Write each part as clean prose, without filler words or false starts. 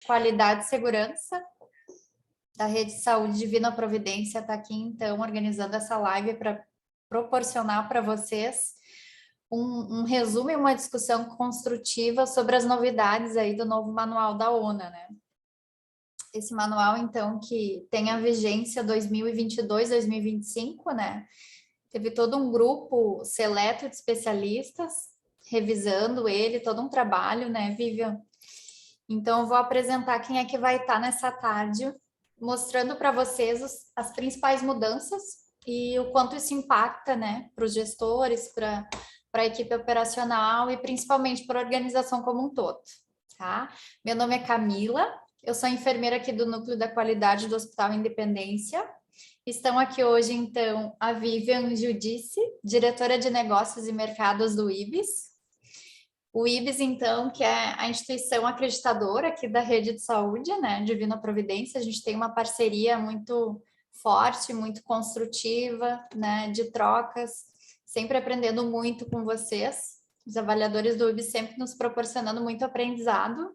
Qualidade e Segurança da Rede Saúde Divina Providência está aqui, então, organizando essa live para proporcionar para vocês um resumo e uma discussão construtiva sobre as novidades aí do novo manual da ONA, né? Esse manual, então, que tem a vigência 2022, 2025, né? Teve todo um grupo seleto de especialistas revisando ele, todo um trabalho, né, Vivian? Então, eu vou apresentar quem é que vai estar nessa tarde, mostrando para vocês as principais mudanças e o quanto isso impacta, né, para os gestores, para a equipe operacional e principalmente para a organização como um todo, tá? Meu nome é Camila, eu sou enfermeira aqui do Núcleo da Qualidade do Hospital Independência. Estão aqui hoje, então, a Vivian Judice, diretora de Negócios e Mercados do IBS. O IBS, então, que é a instituição acreditadora aqui da rede de saúde, né, Divina Providência. A gente tem uma parceria muito forte, muito construtiva, né, de trocas, sempre aprendendo muito com vocês. Os avaliadores do IBS sempre nos proporcionando muito aprendizado.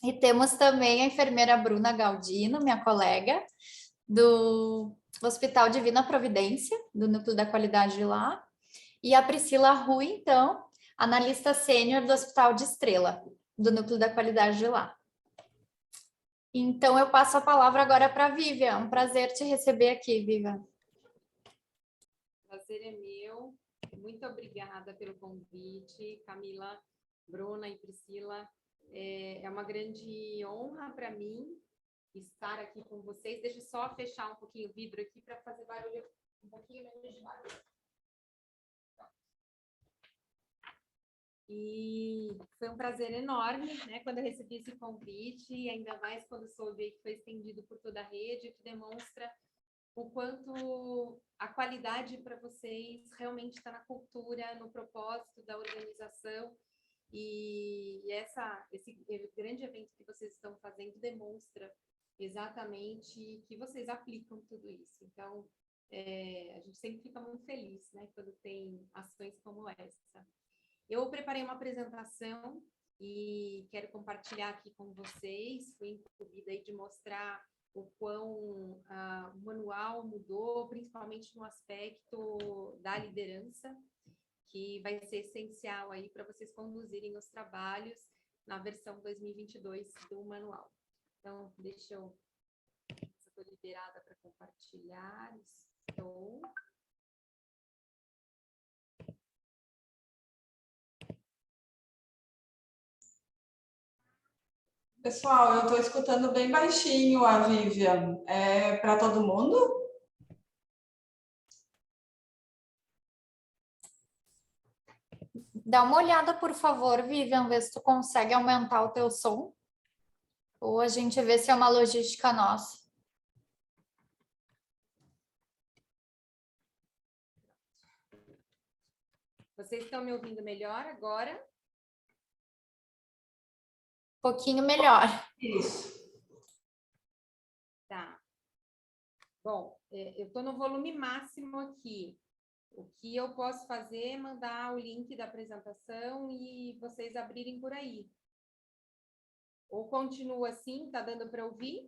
E temos também a enfermeira Bruna Galdino, minha colega, do Hospital Divina Providência, do Núcleo da Qualidade de lá, e a Priscila Rui, então, analista sênior do Hospital de Estrela, do Núcleo da Qualidade de lá. Então, eu passo a palavra agora para a Vivian. Um prazer te receber aqui, Vivian. Prazer é meu. Muito obrigada pelo convite, Camila, Bruna e Priscila. É uma grande honra para mim estar aqui com vocês. Deixa eu só fechar um pouquinho o vidro aqui para fazer barulho, um pouquinho menos de barulho. E foi um prazer enorme, né, quando eu recebi esse convite, ainda mais quando soube que foi estendido por toda a rede, que demonstra o quanto a qualidade para vocês realmente está na cultura, no propósito da organização. E esse grande evento que vocês estão fazendo demonstra exatamente que vocês aplicam tudo isso. Então, a gente sempre fica muito feliz, né, quando tem ações como essa. Eu preparei uma apresentação e quero compartilhar aqui com vocês. Fui incumbida aí de mostrar o quão o manual mudou, principalmente no aspecto da liderança, que vai ser essencial aí para vocês conduzirem os trabalhos na versão 2022 do manual. Então, deixa eu... Estou liberada para compartilhar. Estou... Pessoal, eu estou escutando bem baixinho a Vivian. É para todo mundo? Dá uma olhada, por favor, Vivian, vê se tu consegue aumentar o teu som. Ou a gente vê se é uma logística nossa. Vocês estão me ouvindo melhor agora? Um pouquinho melhor. Isso. Tá. Bom, eu estou no volume máximo aqui. O que eu posso fazer é mandar o link da apresentação e vocês abrirem por aí. Ou continua assim, tá dando para ouvir?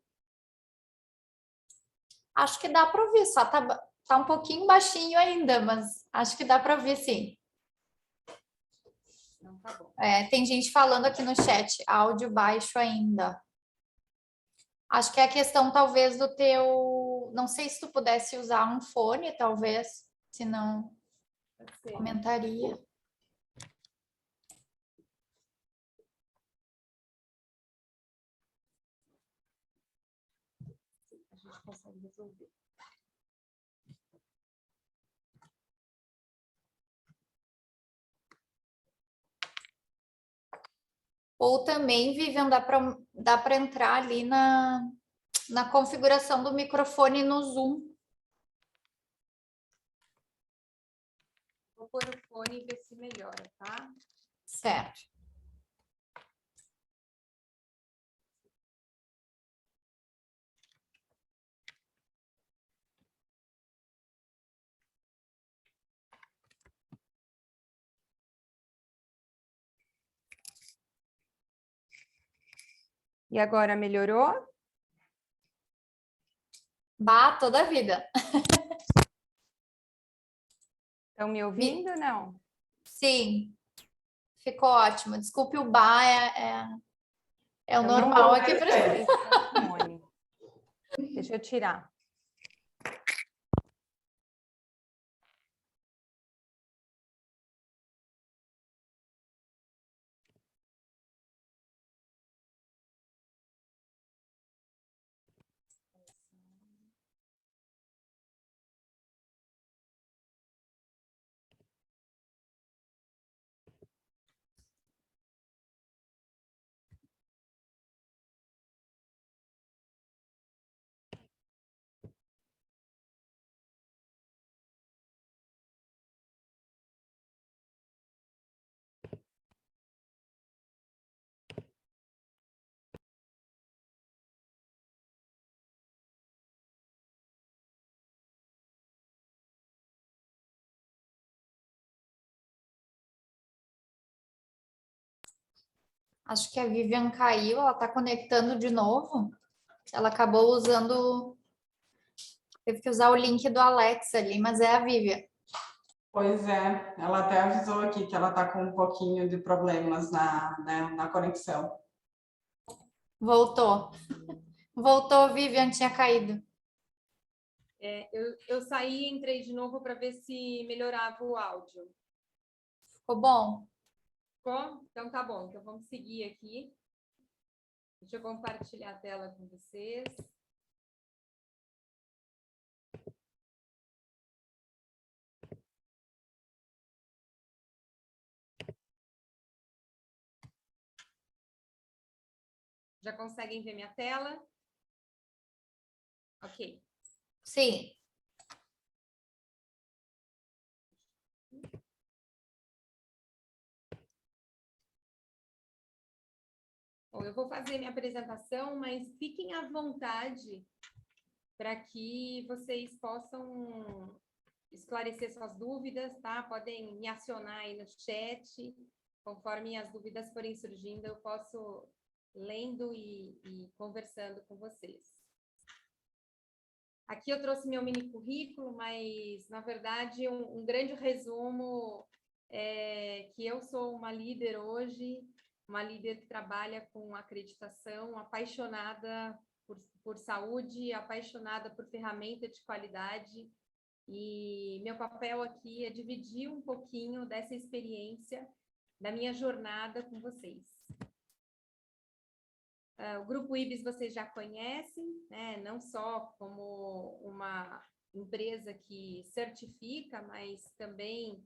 Acho que dá para ouvir, só tá um pouquinho baixinho ainda, mas acho que dá para ouvir sim. Então tá bom. Tem gente falando aqui no chat, áudio baixo ainda. Acho que é a questão talvez do teu... Não sei se tu pudesse usar um fone, talvez, senão aumentaria. A gente consegue resolver. Ou também, Vivian, dá para entrar ali na configuração do microfone no Zoom. Vou pôr o fone e ver se melhora, tá? Certo. E agora melhorou? Bah, toda a vida. Estão me ouvindo? Não. Sim, ficou ótimo. Desculpe o bah, é o Eu não normal vou aqui pra perder. Esse é o fone. Deixa eu tirar. Acho que a Vivian caiu, ela está conectando de novo. Ela acabou usando, teve que usar o link do Alex ali, mas é a Vivian. Pois é, ela até avisou aqui que ela está com um pouquinho de problemas na conexão. Voltou. Voltou, Vivian tinha caído. Eu saí e entrei de novo para ver se melhorava o áudio. Ficou bom? Ficou? Então tá bom. Então vamos seguir aqui. Deixa eu compartilhar a tela com vocês. Já conseguem ver minha tela? Ok. Sim. Bom, eu vou fazer minha apresentação, mas fiquem à vontade para que vocês possam esclarecer suas dúvidas, tá? Podem me acionar aí no chat, conforme as dúvidas forem surgindo, eu posso lendo e conversando com vocês. Aqui eu trouxe meu mini currículo, mas, na verdade, um grande resumo é que eu sou uma líder hoje, uma líder que trabalha com acreditação, apaixonada por saúde, apaixonada por ferramenta de qualidade, e meu papel aqui é dividir um pouquinho dessa experiência, da minha jornada com vocês. O Grupo IBIS vocês já conhecem, né? Não só como uma empresa que certifica, mas também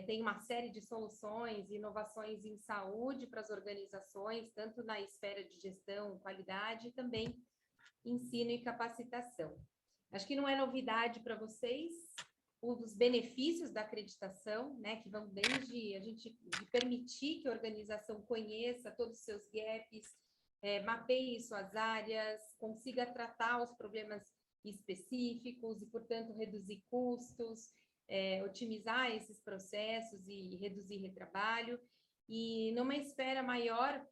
tem uma série de soluções e inovações em saúde para as organizações, tanto na esfera de gestão, qualidade, e também ensino e capacitação. Acho que não é novidade para vocês os benefícios da acreditação, né, que vão desde de permitir que a organização conheça todos os seus gaps, mapeie suas áreas, consiga tratar os problemas específicos e, portanto, reduzir custos, otimizar esses processos e reduzir retrabalho. E numa esfera maior,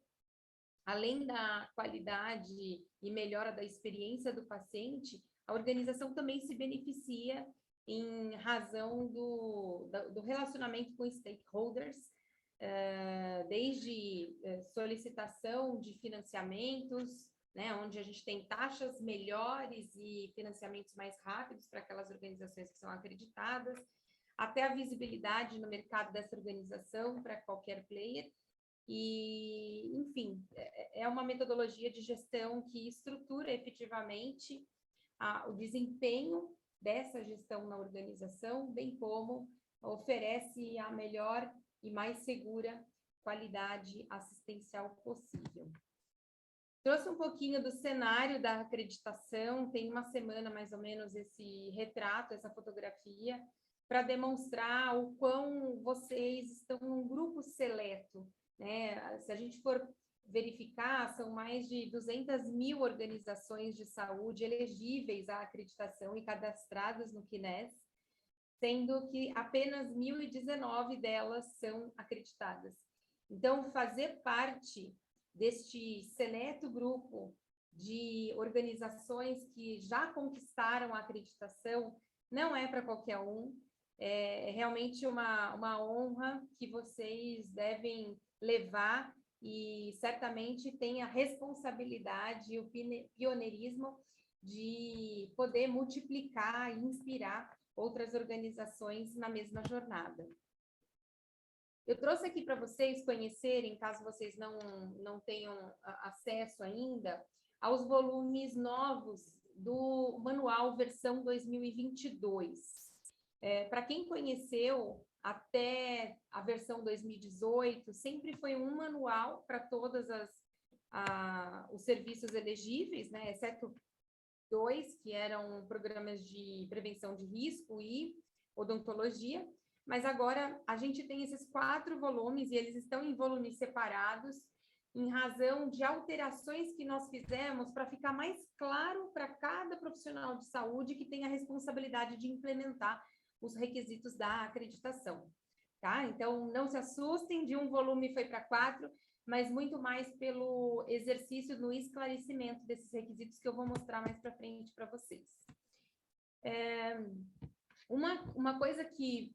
além da qualidade e melhora da experiência do paciente, a organização também se beneficia em razão do relacionamento com stakeholders, desde solicitação de financiamentos, né, onde a gente tem taxas melhores e financiamentos mais rápidos para aquelas organizações que são acreditadas, até a visibilidade no mercado dessa organização para qualquer player. E, enfim, é uma metodologia de gestão que estrutura efetivamente o desempenho dessa gestão na organização, bem como oferece a melhor e mais segura qualidade assistencial possível. Trouxe um pouquinho do cenário da acreditação, tem uma semana mais ou menos esse retrato, essa fotografia, para demonstrar o quão vocês estão num grupo seleto, né? Se a gente for verificar, são mais de 200 mil organizações de saúde elegíveis à acreditação e cadastradas no CNES, sendo que apenas 1.019 delas são acreditadas. Então, fazer parte deste seleto grupo de organizações que já conquistaram a acreditação, não é para qualquer um. É realmente uma honra que vocês devem levar e certamente tem a responsabilidade e o pioneirismo de poder multiplicar e inspirar outras organizações na mesma jornada. Eu trouxe aqui para vocês conhecerem, caso vocês não tenham acesso ainda, aos volumes novos do manual versão 2022. Para quem conheceu até a versão 2018, sempre foi um manual para todos os serviços elegíveis, né, exceto 2, que eram programas de prevenção de risco e odontologia, mas agora a gente tem esses 4 volumes e eles estão em volumes separados, em razão de alterações que nós fizemos para ficar mais claro para cada profissional de saúde que tem a responsabilidade de implementar os requisitos da acreditação, tá? Então, não se assustem, de um volume foi para 4, mas muito mais pelo exercício no esclarecimento desses requisitos que eu vou mostrar mais para frente para vocês. Uma coisa que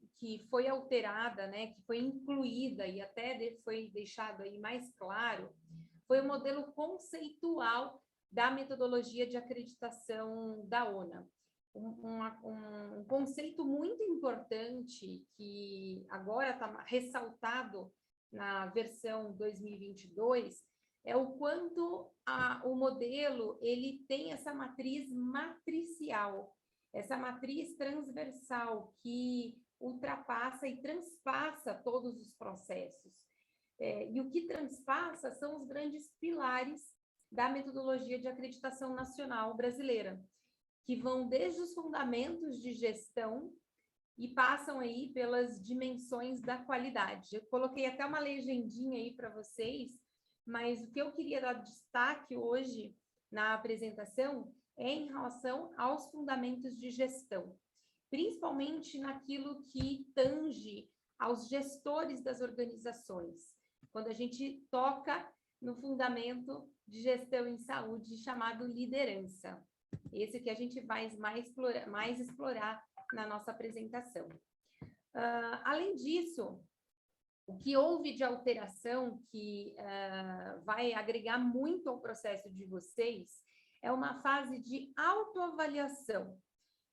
foi alterada, né, que foi incluída e até foi deixado aí mais claro, foi o modelo conceitual da metodologia de acreditação da ONA. Um conceito muito importante que agora está ressaltado na versão 2022 é o quanto o modelo ele tem essa matriz matricial, essa matriz transversal que ultrapassa e transpassa todos os processos. E o que transpassa são os grandes pilares da metodologia de acreditação nacional brasileira, que vão desde os fundamentos de gestão e passam aí pelas dimensões da qualidade. Eu coloquei até uma legendinha aí para vocês, mas o que eu queria dar destaque hoje na apresentação é em relação aos fundamentos de gestão, principalmente naquilo que tange aos gestores das organizações, quando a gente toca no fundamento de gestão em saúde chamado liderança. Esse que a gente vai mais explorar na nossa apresentação. Além disso, o que houve de alteração que vai agregar muito ao processo de vocês é uma fase de autoavaliação.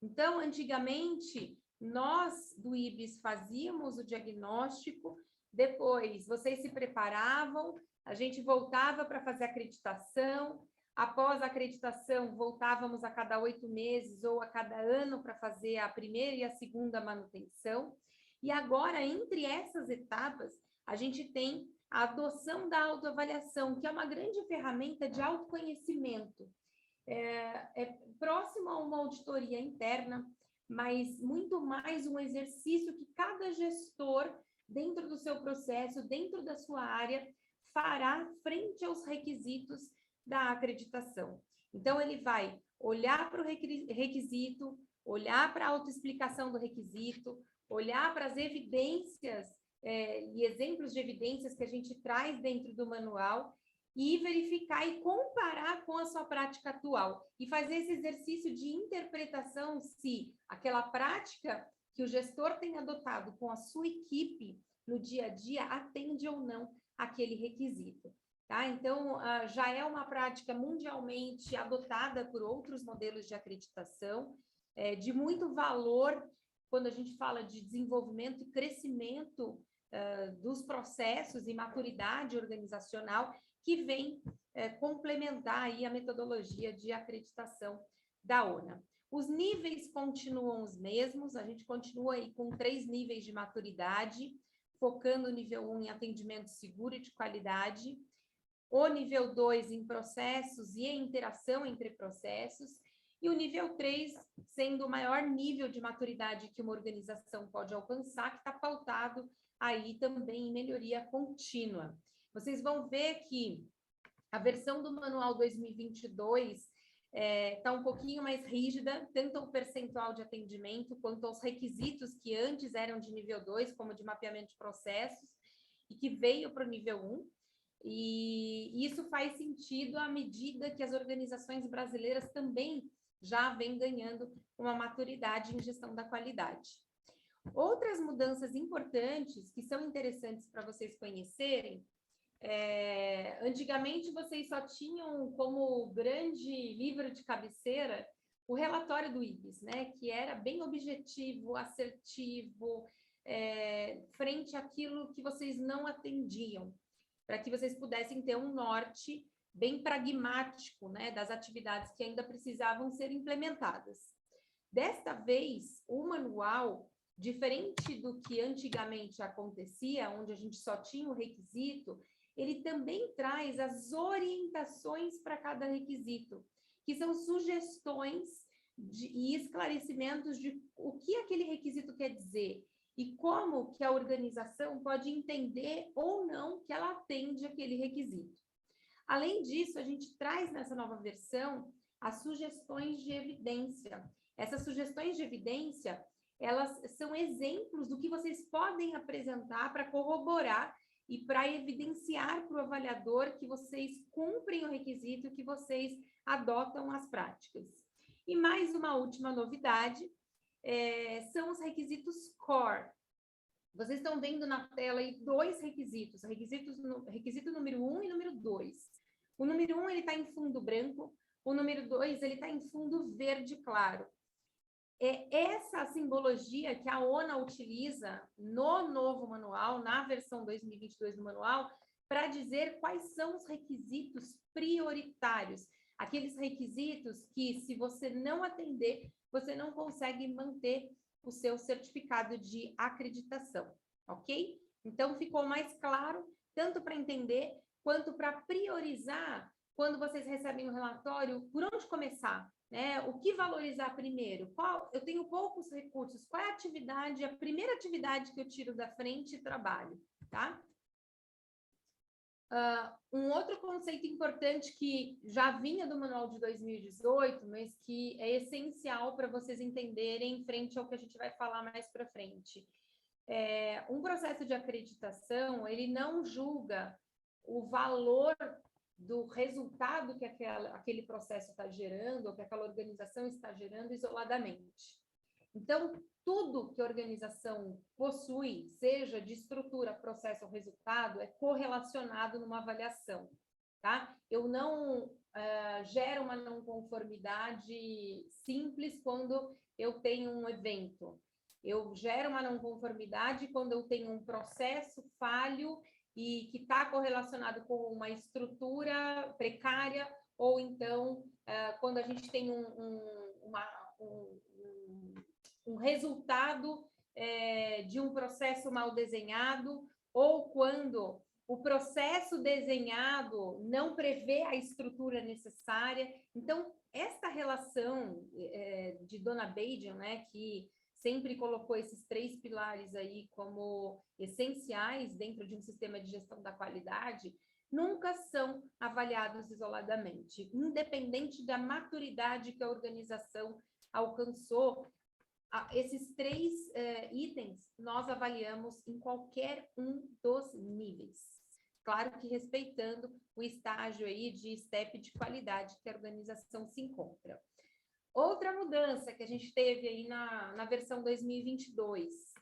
Então, antigamente, nós do IBS fazíamos o diagnóstico, depois vocês se preparavam, a gente voltava para fazer a acreditação, após a acreditação voltávamos a cada 8 meses ou a cada ano para fazer a primeira e a segunda manutenção, e agora, entre essas etapas, a gente tem a adoção da autoavaliação, que é uma grande ferramenta de autoconhecimento. É próximo a uma auditoria interna, mas muito mais um exercício que cada gestor, dentro do seu processo, dentro da sua área, fará frente aos requisitos da acreditação. Então, ele vai olhar para o requisito, olhar para a autoexplicação do requisito, olhar para as evidências e exemplos de evidências que a gente traz dentro do manual e verificar e comparar com a sua prática atual e fazer esse exercício de interpretação se aquela prática que o gestor tem adotado com a sua equipe no dia a dia atende ou não aquele requisito. Tá? Então, já é uma prática mundialmente adotada por outros modelos de acreditação, de muito valor quando a gente fala de desenvolvimento e crescimento dos processos e maturidade organizacional que vem complementar aí a metodologia de acreditação da ONA. Os níveis continuam os mesmos, a gente continua aí com 3 níveis de maturidade, focando o nível 1 em atendimento seguro e de qualidade, o nível 2 em processos e em interação entre processos, e o nível 3 sendo o maior nível de maturidade que uma organização pode alcançar, que está pautado aí também em melhoria contínua. Vocês vão ver que a versão do Manual 2022 está um pouquinho mais rígida, tanto ao percentual de atendimento, quanto aos requisitos que antes eram de nível 2, como de mapeamento de processos, e que veio para o nível 1. E isso faz sentido à medida que as organizações brasileiras também já vêm ganhando uma maturidade em gestão da qualidade. Outras mudanças importantes que são interessantes para vocês conhecerem, antigamente vocês só tinham como grande livro de cabeceira o relatório do IBIS, né, que era bem objetivo, assertivo, frente àquilo que vocês não atendiam, para que vocês pudessem ter um norte bem pragmático, né, das atividades que ainda precisavam ser implementadas. Desta vez, o manual, diferente do que antigamente acontecia, onde a gente só tinha o requisito, ele também traz as orientações para cada requisito, que são sugestões e esclarecimentos de o que aquele requisito quer dizer e como que a organização pode entender ou não que ela atende aquele requisito. Além disso, a gente traz nessa nova versão as sugestões de evidência. Essas sugestões de evidência, elas são exemplos do que vocês podem apresentar para corroborar e para evidenciar para o avaliador que vocês cumprem o requisito, que vocês adotam as práticas. E mais uma última novidade, são os requisitos core. Vocês estão vendo na tela aí dois requisitos, requisito número 1 e número 2. O número 1 ele está em fundo branco, o número 2 ele está em fundo verde claro. É essa simbologia que a ONA utiliza no novo manual, na versão 2022 do manual, para dizer quais são os requisitos prioritários, aqueles requisitos que, se você não atender, você não consegue manter o seu certificado de acreditação, ok? Então, ficou mais claro, tanto para entender, quanto para priorizar, quando vocês recebem o relatório, por onde começar? Né? O que valorizar primeiro? Eu tenho poucos recursos, qual é a primeira atividade que eu tiro da frente e trabalho, tá? Um outro conceito importante que já vinha do manual de 2018, mas que é essencial para vocês entenderem frente ao que a gente vai falar mais para frente. Um processo de acreditação, ele não julga o valor do resultado que aquele processo está gerando, ou que aquela organização está gerando isoladamente. Então, tudo que a organização possui, seja de estrutura, processo ou resultado, é correlacionado numa avaliação, tá? Eu não gero uma não conformidade simples quando eu tenho um evento. Eu gero uma não conformidade quando eu tenho um processo falho e que está correlacionado com uma estrutura precária, ou então, quando a gente tem um resultado de um processo mal desenhado, ou quando o processo desenhado não prevê a estrutura necessária. Então, esta relação de Dona Badian, né, que sempre colocou esses 3 pilares aí como essenciais dentro de um sistema de gestão da qualidade, nunca são avaliados isoladamente, independente da maturidade que a organização alcançou. Esses 3 itens nós avaliamos em qualquer um dos níveis. Claro que respeitando o estágio aí de step de qualidade que a organização se encontra. Outra mudança que a gente teve aí na versão 2022,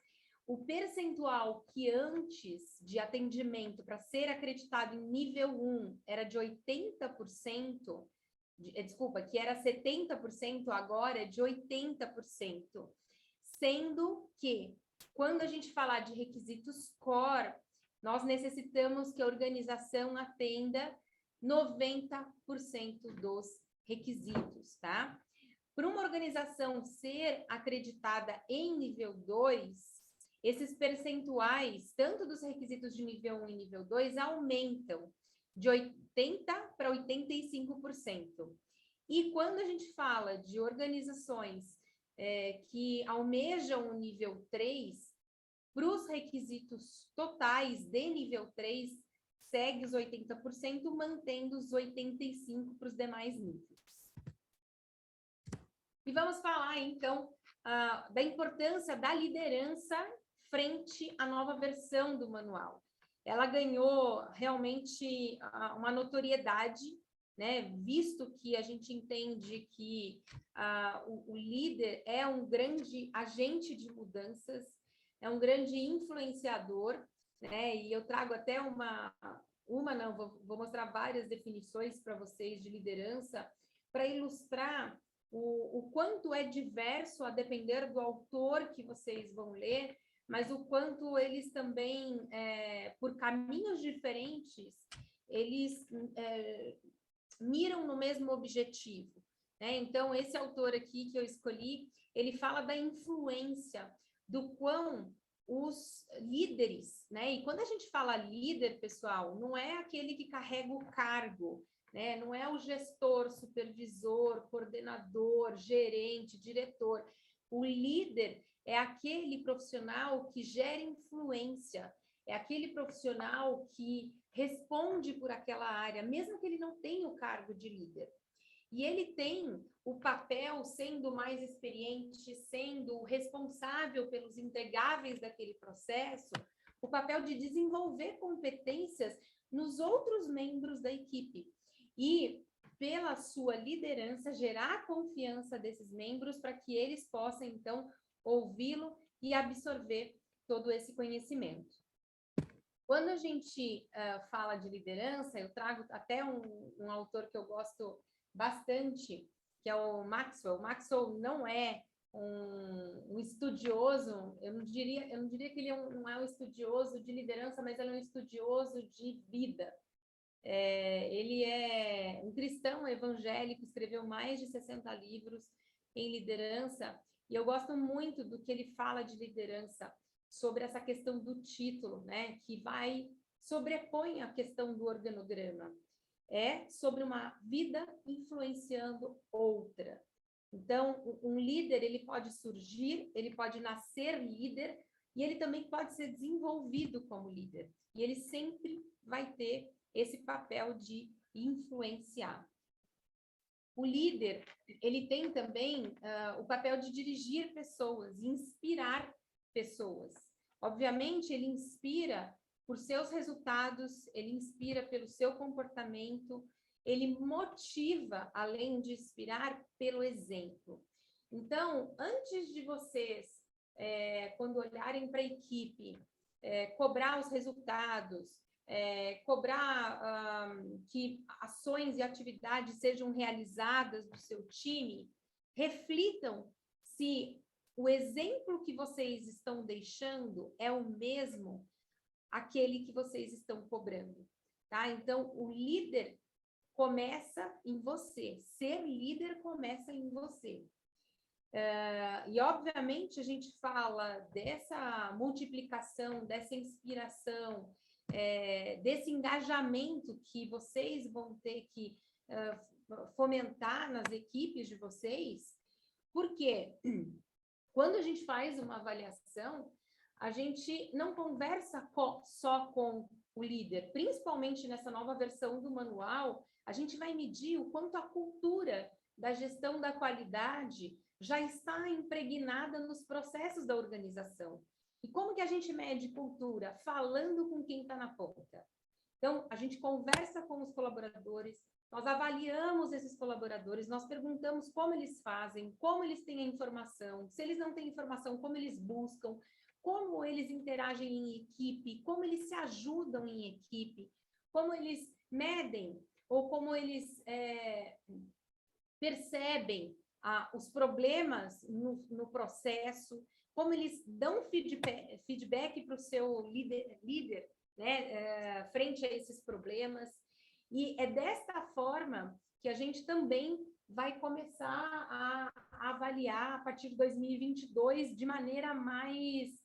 o percentual que antes de atendimento para ser acreditado em nível 1 era de 80%, que era 70%, agora é de 80%. Sendo que, quando a gente falar de requisitos core, nós necessitamos que a organização atenda 90% dos requisitos, tá? Para uma organização ser acreditada em nível 2, esses percentuais, tanto dos requisitos de nível 1 e nível 2, aumentam de 80% para 85%. E quando a gente fala de organizações que almejam o nível 3, para os requisitos totais de nível 3, segue os 80%, mantendo os 85% para os demais níveis. E vamos falar, então, da importância da liderança frente à nova versão do manual. ela ganhou realmente uma notoriedade, né? Visto que a gente entende que o líder é um grande agente de mudanças, é um grande influenciador, né? E eu trago até vou mostrar várias definições para vocês de liderança, para ilustrar o quanto é diverso, a depender do autor que vocês vão ler, mas o quanto eles também, por caminhos diferentes, eles miram no mesmo objetivo, né? Então, esse autor aqui que eu escolhi, ele fala da influência, do quão os líderes, né? E quando a gente fala líder, pessoal, não é aquele que carrega o cargo, né? Não é o gestor, supervisor, coordenador, gerente, diretor. O líder é aquele profissional que gera influência, é aquele profissional que responde por aquela área, mesmo que ele não tenha o cargo de líder. E ele tem o papel, sendo mais experiente, sendo responsável pelos entregáveis daquele processo, o papel de desenvolver competências nos outros membros da equipe. E, pela sua liderança, gerar a confiança desses membros para que eles possam, então, ouvi-lo e absorver todo esse conhecimento. Quando a gente fala de liderança, eu trago até um autor que eu gosto bastante, que é o Maxwell. O Maxwell não é um estudioso, eu não diria que ele não é um estudioso de liderança, mas ele é um estudioso de vida. Ele é um cristão evangélico, escreveu mais de 60 livros em liderança, e eu gosto muito do que ele fala de liderança, sobre essa questão do título, né, que sobrepõe a questão do organograma. É sobre uma vida influenciando outra. Então, um líder, ele pode surgir, ele pode nascer líder, e ele também pode ser desenvolvido como líder. E ele sempre vai ter esse papel de influenciar. O líder, ele tem também o papel de dirigir pessoas, inspirar pessoas. Obviamente, ele inspira por seus resultados, ele inspira pelo seu comportamento, ele motiva, além de inspirar, pelo exemplo. Então, antes de vocês, quando olharem para a equipe, cobrar os resultados, cobrar que ações e atividades sejam realizadas do seu time, reflitam se o exemplo que vocês estão deixando é o mesmo aquele que vocês estão cobrando, tá? Então, o líder começa em você, ser líder começa em você. E, obviamente, a gente fala dessa multiplicação, dessa inspiração, desse engajamento que vocês vão ter que fomentar nas equipes de vocês, porque quando a gente faz uma avaliação, a gente não conversa só com o líder, principalmente nessa nova versão do manual, a gente vai medir o quanto a cultura da gestão da qualidade já está impregnada nos processos da organização. E como que a gente mede cultura? Falando com quem está na ponta. Então, a gente conversa com os colaboradores, nós avaliamos esses colaboradores, nós perguntamos como eles fazem, como eles têm a informação, se eles não têm informação, como eles buscam, como eles interagem em equipe, como eles se ajudam em equipe, como eles medem ou como eles percebem os problemas no processo, como eles dão feedback para o seu líder, né, frente a esses problemas. E é desta forma que a gente também vai começar a avaliar a partir de 2022 de maneira mais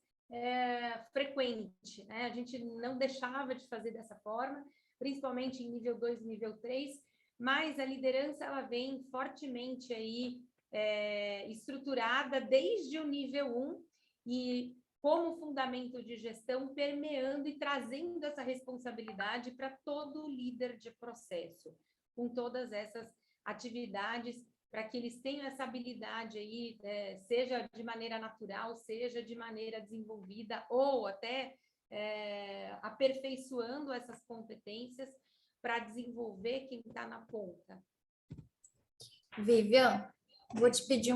frequente, né? A gente não deixava de fazer dessa forma, principalmente em nível 2 e nível 3, mas a liderança ela vem fortemente aí estruturada desde o nível 1 e como fundamento de gestão, permeando e trazendo essa responsabilidade para todo líder de processo, com todas essas atividades, para que eles tenham essa habilidade aí, seja de maneira natural, seja de maneira desenvolvida, ou até aperfeiçoando essas competências para desenvolver quem está na ponta? Vivian, vou te pedir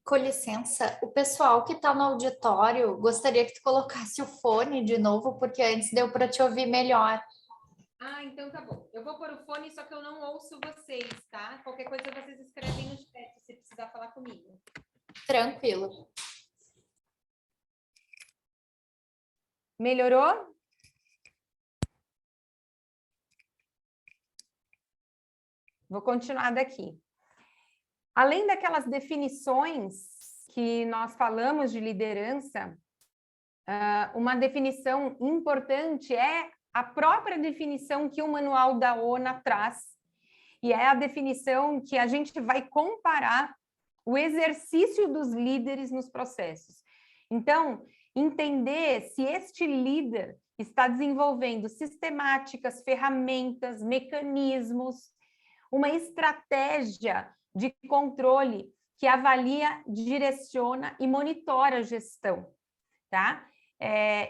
com licença, o pessoal que está no auditório, gostaria que tu colocasse o fone de novo, porque antes deu para te ouvir melhor. Ah, então tá bom. Eu vou pôr o fone, só que eu não ouço vocês, tá? Qualquer coisa vocês escrevem no chat, se precisar falar comigo. Tranquilo. Melhorou? Vou continuar daqui. Além daquelas definições que nós falamos de liderança, uma definição importante é a própria definição que o Manual da ONA traz, e é a definição que a gente vai comparar o exercício dos líderes nos processos. Então, entender se este líder está desenvolvendo sistemáticas, ferramentas, mecanismos, uma estratégia de controle que avalia, direciona e monitora a gestão, tá?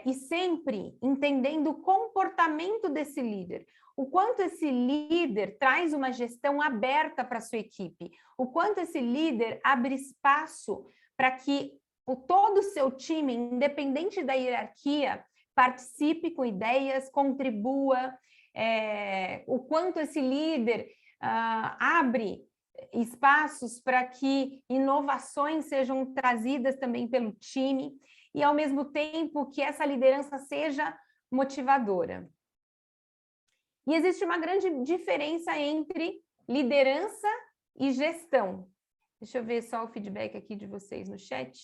E sempre entendendo o comportamento desse líder, o quanto esse líder traz uma gestão aberta para a sua equipe, o quanto esse líder abre espaço para que todo o seu time, independente da hierarquia, participe com ideias, contribua, o quanto esse líder abre espaços para que inovações sejam trazidas também pelo time e, ao mesmo tempo, que essa liderança seja motivadora. E existe uma grande diferença entre liderança e gestão. Deixa eu ver só o feedback aqui de vocês no chat.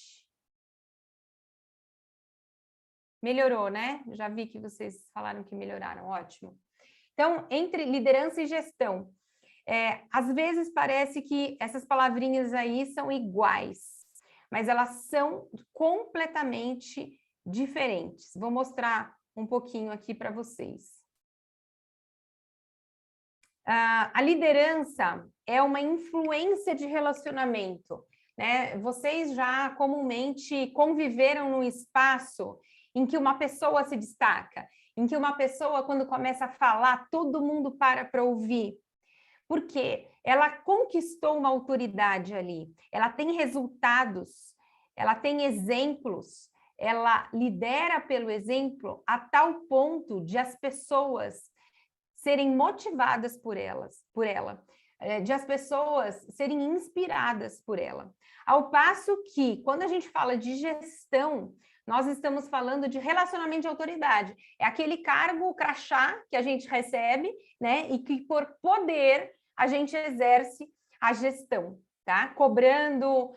Melhorou, né? Já vi que vocês falaram que melhoraram, ótimo. Então, entre liderança e gestão, às vezes parece que essas palavrinhas aí são iguais, mas elas são completamente diferentes. Vou mostrar um pouquinho aqui para vocês. A liderança é uma influência de relacionamento, né? Vocês já comumente conviveram num espaço em que uma pessoa se destaca, em que uma pessoa, quando começa a falar, todo mundo para ouvir. Por quê? Ela conquistou uma autoridade ali, ela tem resultados, ela tem exemplos, ela lidera pelo exemplo a tal ponto de as pessoas serem motivadas por ela, de as pessoas serem inspiradas por ela. Ao passo que, quando a gente fala de gestão, nós estamos falando de relacionamento de autoridade. É aquele cargo, o crachá que a gente recebe, né? E que por poder a gente exerce a gestão, tá? Cobrando,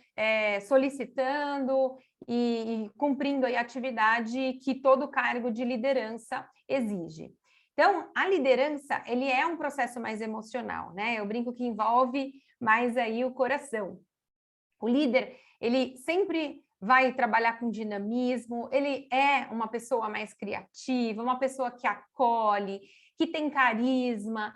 solicitando e cumprindo a atividade que todo cargo de liderança exige. Então, a liderança, ele é um processo mais emocional, né? Eu brinco que envolve mais aí o coração. O líder, ele sempre vai trabalhar com dinamismo, ele é uma pessoa mais criativa, uma pessoa que acolhe, que tem carisma,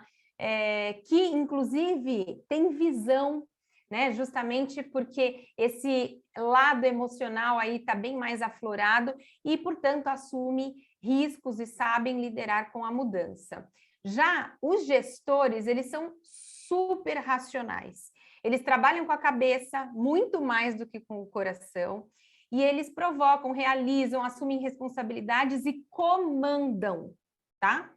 que, inclusive, tem visão, né? Justamente porque esse lado emocional aí está bem mais aflorado e, portanto, assume riscos e sabem liderar com a mudança. Já os gestores, eles são super racionais. Eles trabalham com a cabeça muito mais do que com o coração e eles provocam, realizam, assumem responsabilidades e comandam, tá?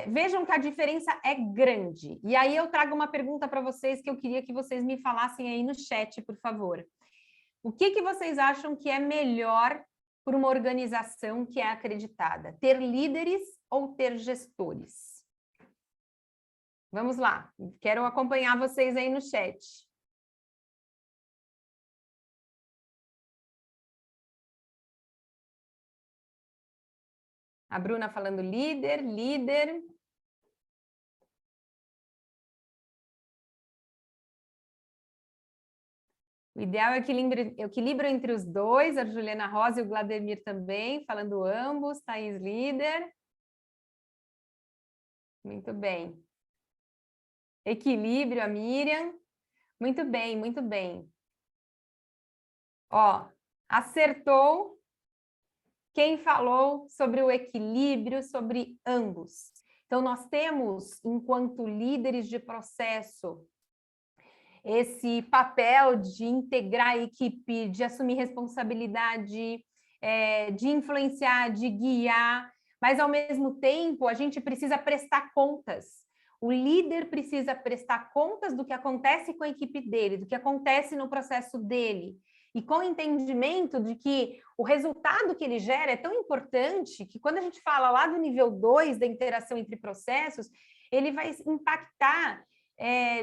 Vejam que a diferença é grande. E aí eu trago uma pergunta para vocês que eu queria que vocês me falassem aí no chat, por favor. O que vocês acham que é melhor para uma organização que é acreditada? Ter líderes ou ter gestores? Vamos lá, quero acompanhar vocês aí no chat. A Bruna falando líder. O ideal é o equilíbrio entre os dois, a Juliana Rosa e o Vladimir também, falando ambos, Thaís líder. Muito bem. Equilíbrio, a Miriam. Muito bem, muito bem. Ó, acertou quem falou sobre o equilíbrio, sobre ambos. Então, nós temos, enquanto líderes de processo, esse papel de integrar a equipe, de assumir responsabilidade, de influenciar, de guiar, mas, ao mesmo tempo, a gente precisa prestar contas. O líder precisa prestar contas do que acontece com a equipe dele, do que acontece no processo dele, e com o entendimento de que o resultado que ele gera é tão importante que, quando a gente fala lá do nível 2 da interação entre processos, ele vai impactar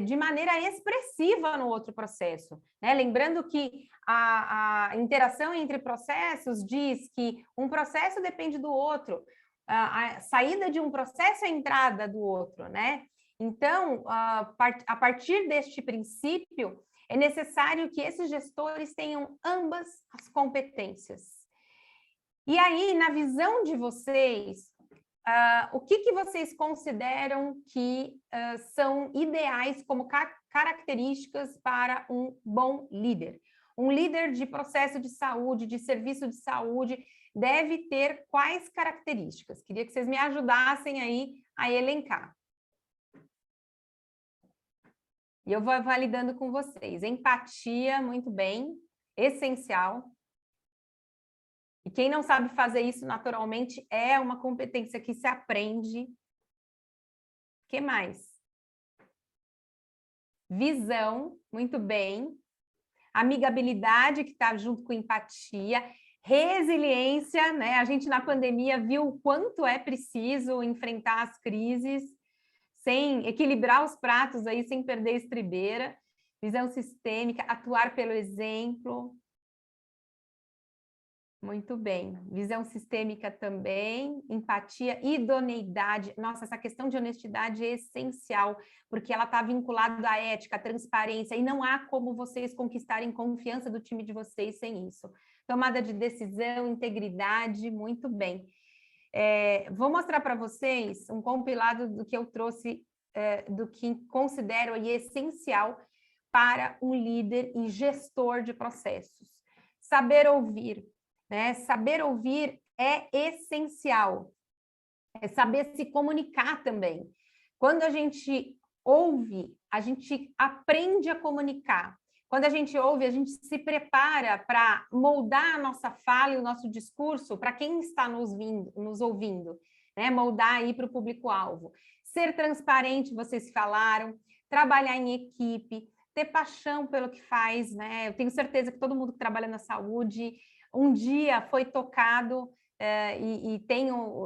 de maneira expressiva no outro processo, né? Lembrando que a interação entre processos diz que um processo depende do outro, a saída de um processo é a entrada do outro, né? Então, a partir deste princípio, é necessário que esses gestores tenham ambas as competências. E aí, na visão de vocês, o que vocês consideram que são ideais como características para um bom líder? Um líder de processo de saúde, de serviço de saúde, deve ter quais características? Queria que vocês me ajudassem aí a elencar. E eu vou validando com vocês. Empatia, muito bem, essencial. E quem não sabe fazer isso naturalmente é uma competência que se aprende. O que mais? Visão, muito bem. Amigabilidade, que está junto com empatia. Resiliência, né? A gente na pandemia viu o quanto é preciso enfrentar as crises, sem equilibrar os pratos aí, sem perder a estribeira. Visão sistêmica, atuar pelo exemplo. Muito bem. Visão sistêmica também, empatia, idoneidade. Nossa, essa questão de honestidade é essencial, porque ela está vinculada à ética, à transparência, e não há como vocês conquistarem confiança do time de vocês sem isso. Tomada de decisão, integridade, muito bem. Vou mostrar para vocês um compilado do que eu trouxe, do que considero aí essencial para um líder e gestor de processos. Saber ouvir. Né? Saber ouvir é essencial, é saber se comunicar também. Quando a gente ouve, a gente aprende a comunicar. Quando a gente ouve, a gente se prepara para moldar a nossa fala e o nosso discurso para quem está nos ouvindo, né? Moldar aí para o público-alvo. Ser transparente, vocês falaram, trabalhar em equipe, ter paixão pelo que faz, né? Eu tenho certeza que todo mundo que trabalha na saúde um dia foi tocado e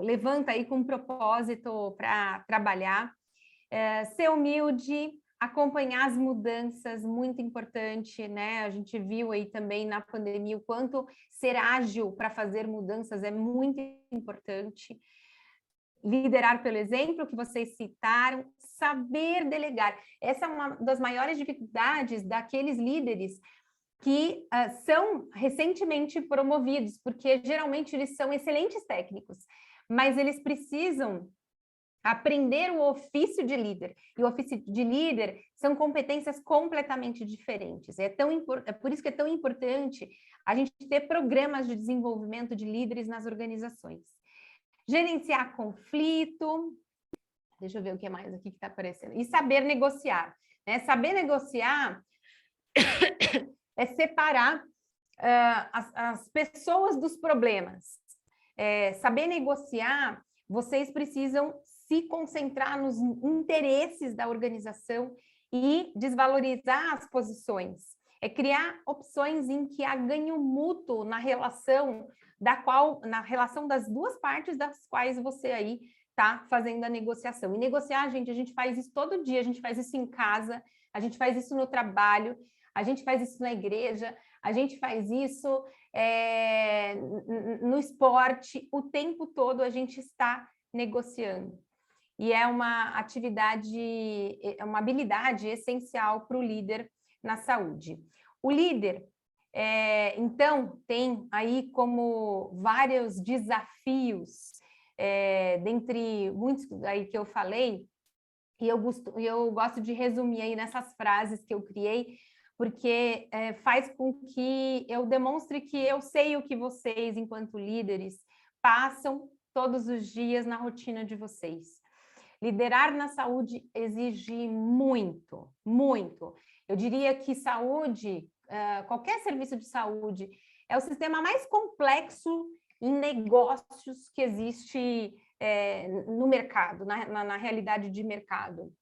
levanta aí com um propósito para trabalhar. Ser humilde, acompanhar as mudanças, muito importante, né? A gente viu aí também na pandemia o quanto ser ágil para fazer mudanças é muito importante. Liderar pelo exemplo, que vocês citaram, saber delegar. Essa é uma das maiores dificuldades daqueles líderes que são recentemente promovidos, porque geralmente eles são excelentes técnicos, mas eles precisam aprender o ofício de líder, e o ofício de líder são competências completamente diferentes. É por isso que é tão importante a gente ter programas de desenvolvimento de líderes nas organizações. Gerenciar conflito, deixa eu ver o que mais aqui que está aparecendo, e saber negociar, né? Saber negociar é separar as pessoas dos problemas. Saber negociar, vocês precisam se concentrar nos interesses da organização e desvalorizar as posições. É criar opções em que há ganho mútuo na relação das duas partes das quais você aí está fazendo a negociação. E negociar, gente, a gente faz isso todo dia, a gente faz isso em casa, a gente faz isso no trabalho, a gente faz isso na igreja, a gente faz isso no esporte, o tempo todo a gente está negociando. E é uma atividade, é uma habilidade essencial para o líder na saúde. O líder, então, tem aí como vários desafios, dentre muitos aí que eu falei, e eu gosto de resumir aí nessas frases que eu criei, porque faz com que eu demonstre que eu sei o que vocês, enquanto líderes, passam todos os dias na rotina de vocês. Liderar na saúde exige muito, muito. Eu diria que saúde, qualquer serviço de saúde, é o sistema mais complexo em negócios que existe no mercado, na realidade de mercado.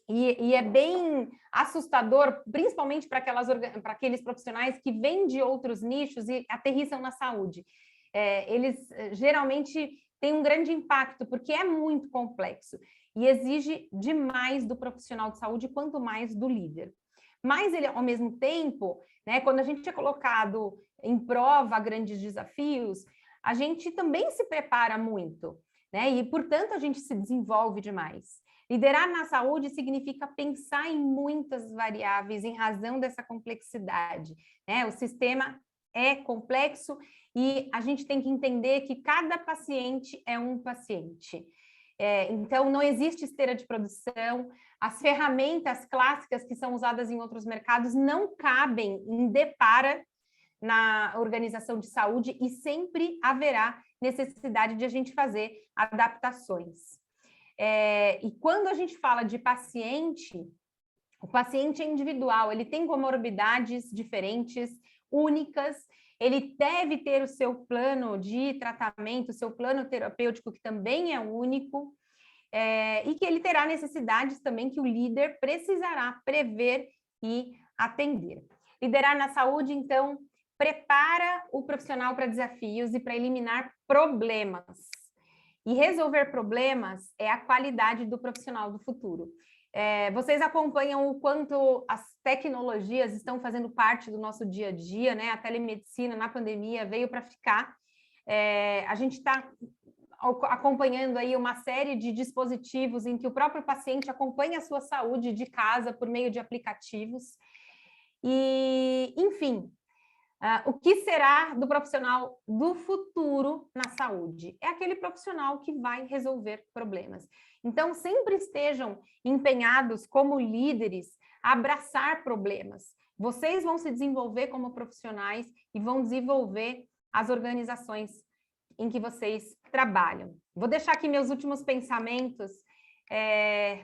E é bem assustador, principalmente para aqueles profissionais que vêm de outros nichos e aterrissam na saúde. Eles geralmente têm um grande impacto, porque é muito complexo e exige demais do profissional de saúde, quanto mais do líder. Mas ele, ao mesmo tempo, né, quando a gente é colocado em prova a grandes desafios, a gente também se prepara muito, né? E, portanto, a gente se desenvolve demais. Liderar na saúde significa pensar em muitas variáveis em razão dessa complexidade, né? O sistema é complexo e a gente tem que entender que cada paciente é um paciente. Então, não existe esteira de produção, as ferramentas clássicas que são usadas em outros mercados não cabem em depara na organização de saúde e sempre haverá necessidade de a gente fazer adaptações. E quando a gente fala de paciente, o paciente é individual, ele tem comorbidades diferentes, únicas, ele deve ter o seu plano de tratamento, o seu plano terapêutico, que também é único, e que ele terá necessidades também que o líder precisará prever e atender. Liderar na saúde, então, prepara o profissional para desafios e para eliminar problemas. E resolver problemas é a qualidade do profissional do futuro. Vocês acompanham o quanto as tecnologias estão fazendo parte do nosso dia a dia, né? A telemedicina na pandemia veio para ficar. A gente está acompanhando aí uma série de dispositivos em que o próprio paciente acompanha a sua saúde de casa por meio de aplicativos. E, enfim, o que será do profissional do futuro na saúde? É aquele profissional que vai resolver problemas. Então, sempre estejam empenhados como líderes a abraçar problemas. Vocês vão se desenvolver como profissionais e vão desenvolver as organizações em que vocês trabalham. Vou deixar aqui meus últimos pensamentos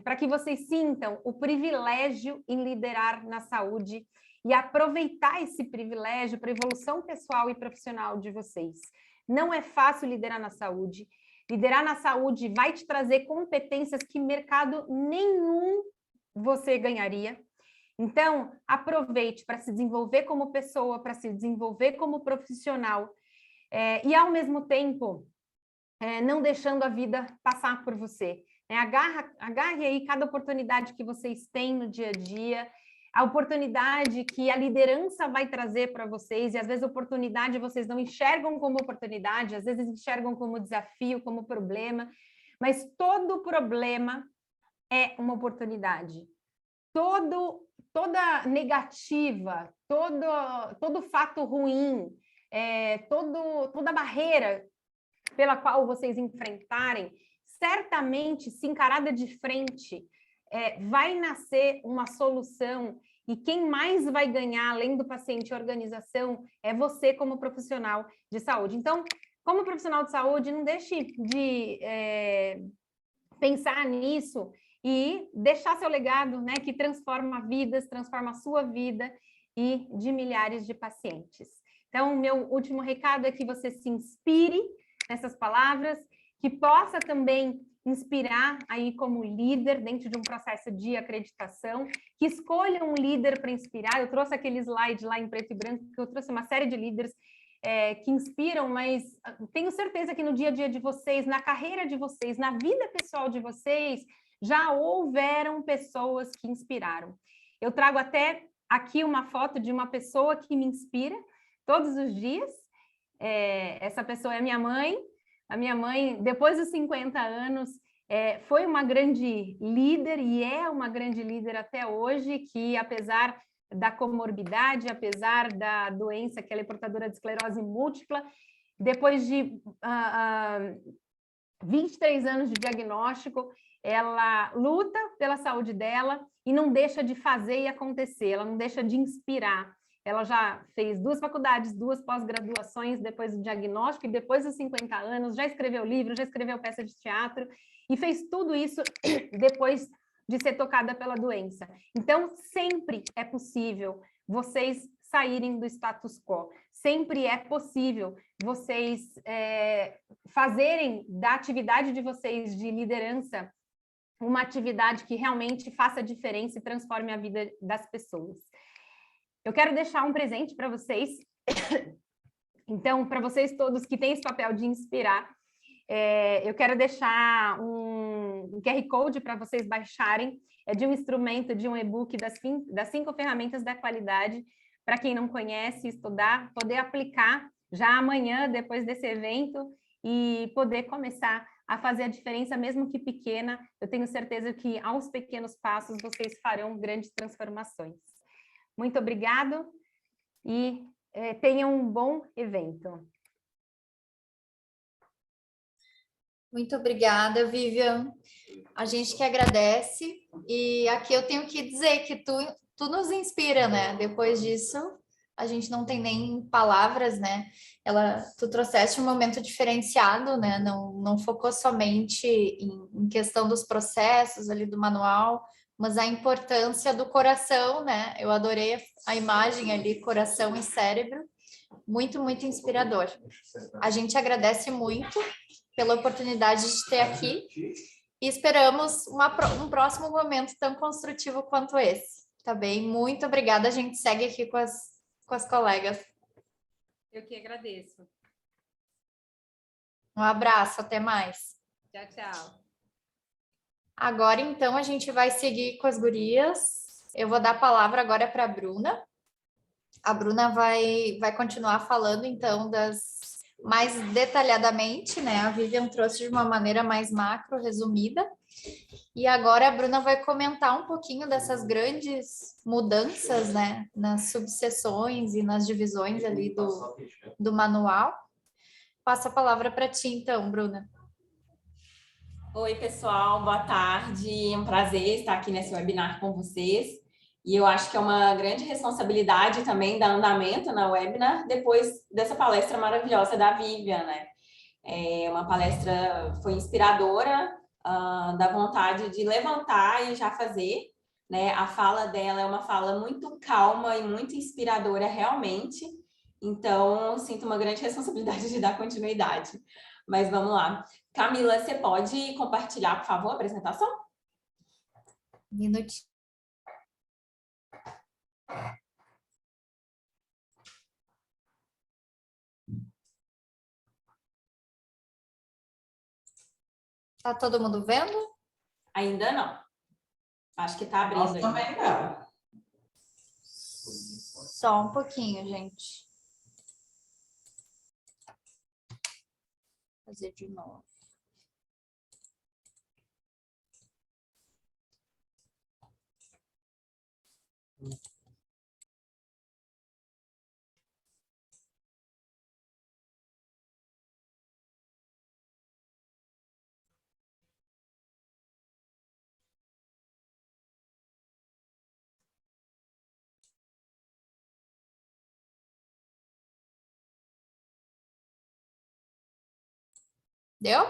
para que vocês sintam o privilégio em liderar na saúde e aproveitar esse privilégio para a evolução pessoal e profissional de vocês. Não é fácil liderar na saúde. Liderar na saúde vai te trazer competências que mercado nenhum você ganharia. Então, aproveite para se desenvolver como pessoa, para se desenvolver como profissional, e, ao mesmo tempo, não deixando a vida passar por você. Agarre aí cada oportunidade que vocês têm no dia a dia, a oportunidade que a liderança vai trazer para vocês, e às vezes a oportunidade vocês não enxergam como oportunidade, às vezes enxergam como desafio, como problema, mas todo problema é uma oportunidade. Toda negativa, todo fato ruim, toda barreira pela qual vocês enfrentarem, certamente, se encarada de frente, vai nascer uma solução, e quem mais vai ganhar, além do paciente e organização, é você como profissional de saúde. Então, como profissional de saúde, não deixe de pensar nisso e deixar seu legado, né, que transforma vidas, transforma a sua vida e de milhares de pacientes. Então, meu último recado é que você se inspire nessas palavras, que possa também inspirar aí como líder dentro de um processo de acreditação, que escolha um líder para inspirar. Eu trouxe aquele slide lá em preto e branco, que eu trouxe uma série de líderes que inspiram, mas tenho certeza que no dia a dia de vocês, na carreira de vocês, na vida pessoal de vocês, já houveram pessoas que inspiraram. Eu trago até aqui uma foto de uma pessoa que me inspira todos os dias. Essa pessoa é minha mãe. A minha mãe, depois dos 50 anos, foi uma grande líder e é uma grande líder até hoje, que apesar da comorbidade, apesar da doença que ela é portadora de esclerose múltipla, depois de 23 anos de diagnóstico, ela luta pela saúde dela e não deixa de fazer e acontecer, ela não deixa de inspirar. ela já fez 2 faculdades, 2 pós-graduações depois do diagnóstico e depois dos 50 anos, já escreveu livro, já escreveu peça de teatro e fez tudo isso depois de ser tocada pela doença. Então, sempre é possível vocês saírem do status quo. Sempre é possível vocês fazerem da atividade de vocês de liderança uma atividade que realmente faça diferença e transforme a vida das pessoas. Eu quero deixar um presente para vocês. Então, para vocês todos que têm esse papel de inspirar, eu quero deixar um QR Code para vocês baixarem. É de um instrumento, de um e-book das 5 ferramentas da qualidade, para quem não conhece, estudar, poder aplicar já amanhã, depois desse evento, e poder começar a fazer a diferença, mesmo que pequena. Eu tenho certeza que aos pequenos passos vocês farão grandes transformações. Muito obrigado e tenham um bom evento. Muito obrigada, Vivian. A gente que agradece. E aqui eu tenho que dizer que tu nos inspira, né? Depois disso, a gente não tem nem palavras, né? Tu trouxeste um momento diferenciado, né? Não focou somente em questão dos processos ali do manual, mas a importância do coração, né? Eu adorei a imagem ali, coração e cérebro. Muito, muito inspirador. A gente agradece muito pela oportunidade de ter aqui e esperamos um próximo momento tão construtivo quanto esse. Tá bem? Muito obrigada. A gente segue aqui com as colegas. Eu que agradeço. Um abraço, até mais. Tchau, tchau. Agora, então, a gente vai seguir com as gurias. Eu vou dar a palavra agora para a Bruna. A Bruna vai continuar falando, então, mais detalhadamente, né? A Vivian trouxe de uma maneira mais macro, resumida. E agora a Bruna vai comentar um pouquinho dessas grandes mudanças, né? Nas subseções e nas divisões ali do manual. Passo a palavra para ti, então, Bruna. Oi, pessoal, boa tarde. É um prazer estar aqui nesse webinar com vocês. E eu acho que é uma grande responsabilidade também dar andamento na webinar depois dessa palestra maravilhosa da Vivian, né? Uma palestra foi inspiradora, da vontade de levantar e já fazer, né? A fala dela é uma fala muito calma e muito inspiradora realmente. Então, eu sinto uma grande responsabilidade de dar continuidade. Mas vamos lá. Camila, você pode compartilhar, por favor, a apresentação? Minutinho. Tá todo mundo vendo? Ainda não. Acho que está abrindo. Nós também não. Só um pouquinho, gente. Vou fazer de novo. Deu?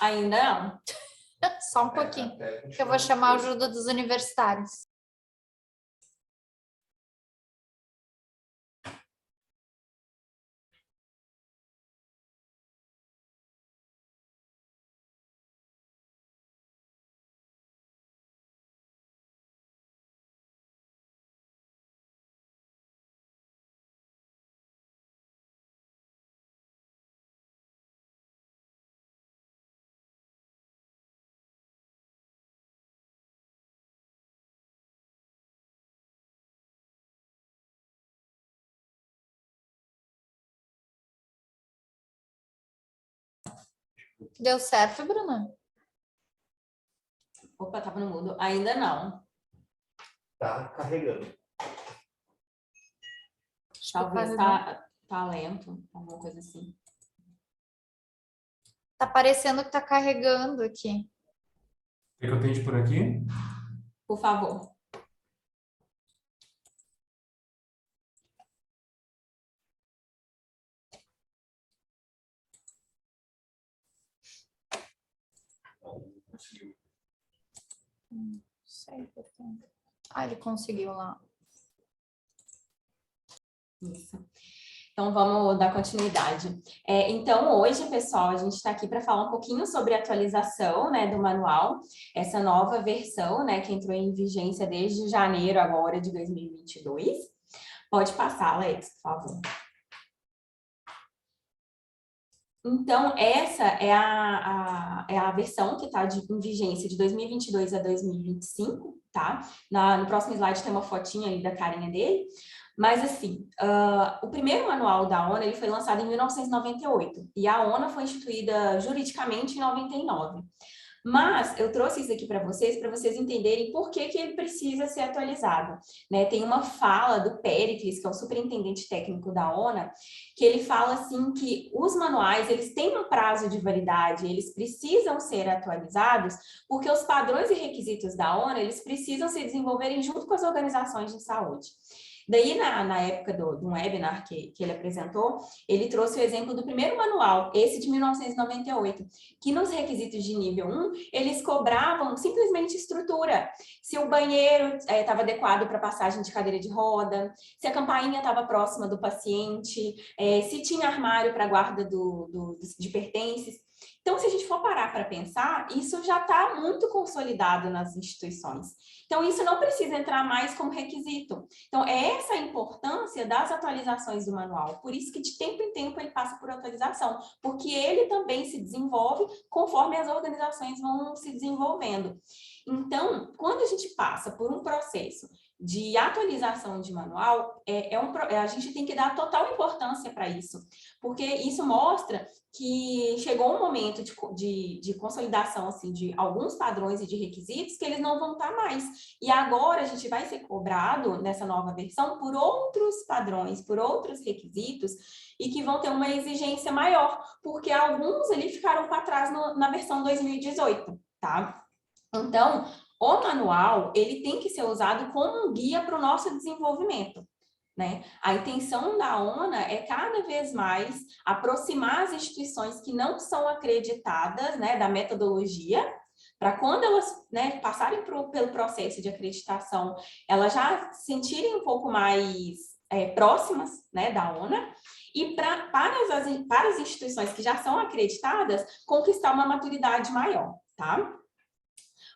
Ainda não. Só um pouquinho. Que eu vou chamar a ajuda dos universitários. Deu certo, Bruna? Opa, estava no mudo. Ainda não. Tá carregando. Talvez tá lento, alguma coisa assim. Tá parecendo que tá carregando aqui. Quer que eu tente por aqui? Por favor. conseguiu. Não sei por quê. Ah, ele conseguiu lá. Isso. Então, vamos dar continuidade. Então, hoje, pessoal, a gente está aqui para falar um pouquinho sobre a atualização, né, do manual, essa nova versão, né, que entrou em vigência desde janeiro agora de 2022. Pode passar, Alex, por favor. Então, essa é a versão que está em vigência de 2022 a 2025, tá? No próximo slide tem uma fotinha aí da carinha dele. Mas, assim, o primeiro manual da ONA ele foi lançado em 1998 e a ONA foi instituída juridicamente em 99. Mas eu trouxe isso aqui para vocês entenderem por que ele precisa ser atualizado, né? Tem uma fala do Péricles, que é o superintendente técnico da ONA, que ele fala assim que os manuais, eles têm um prazo de validade, eles precisam ser atualizados, porque os padrões e requisitos da ONA, eles precisam se desenvolverem junto com as organizações de saúde. Daí, na época do webinar que ele apresentou, ele trouxe o exemplo do primeiro manual, esse de 1998, que nos requisitos de nível 1, eles cobravam simplesmente estrutura. Se o banheiro estava adequado para passagem de cadeira de roda, se a campainha estava próxima do paciente, se tinha armário para guarda de pertences. Então, se a gente for parar para pensar, isso já está muito consolidado nas instituições. Então, isso não precisa entrar mais como requisito. Então, é essa a importância das atualizações do manual. Por isso que, de tempo em tempo, ele passa por atualização, porque ele também se desenvolve conforme as organizações vão se desenvolvendo. Então, quando a gente passa por um processo de atualização de manual, a gente tem que dar total importância para isso, porque isso mostra que chegou um momento de consolidação assim, de alguns padrões e de requisitos que eles não vão estar mais. E agora a gente vai ser cobrado, nessa nova versão, por outros padrões, por outros requisitos, e que vão ter uma exigência maior, porque alguns ali ficaram para trás na versão 2018, tá? Então, o manual, ele tem que ser usado como um guia para o nosso desenvolvimento, né? A intenção da ONA é cada vez mais aproximar as instituições que não são acreditadas, né, da metodologia, para quando elas, né, passarem pelo processo de acreditação, elas já se sentirem um pouco mais próximas, né, da ONA, e para as instituições que já são acreditadas, conquistar uma maturidade maior, tá?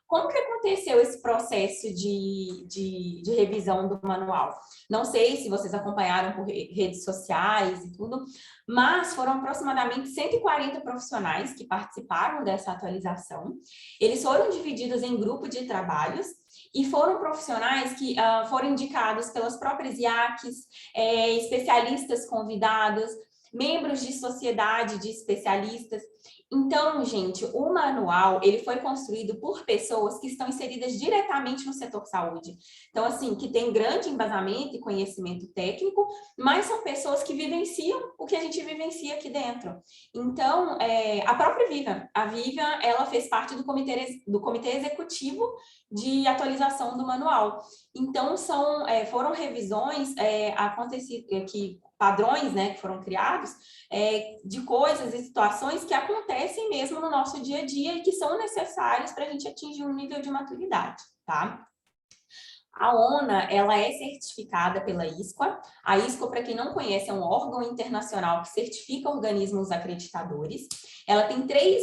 Como que aconteceu esse processo de revisão do manual? Não sei se vocês acompanharam por redes sociais e tudo, mas foram aproximadamente 140 profissionais que participaram dessa atualização. Eles foram divididos em grupos de trabalhos e foram profissionais que foram indicados pelas próprias IACs, especialistas convidados, membros de sociedade de especialistas. Então, gente, o manual, ele foi construído por pessoas que estão inseridas diretamente no setor saúde. Então, assim, que tem grande embasamento e conhecimento técnico, mas são pessoas que vivenciam o que a gente vivencia aqui dentro. Então, a própria Vivian, ela fez parte do comitê executivo de atualização do manual. Então, foram revisões padrões, né, que foram criados, de coisas e situações que acontecem mesmo no nosso dia a dia e que são necessários para a gente atingir um nível de maturidade, tá? A ONA, ela é certificada pela ISQA. A ISQA, para quem não conhece, é um órgão internacional que certifica organismos acreditadores. Ela tem três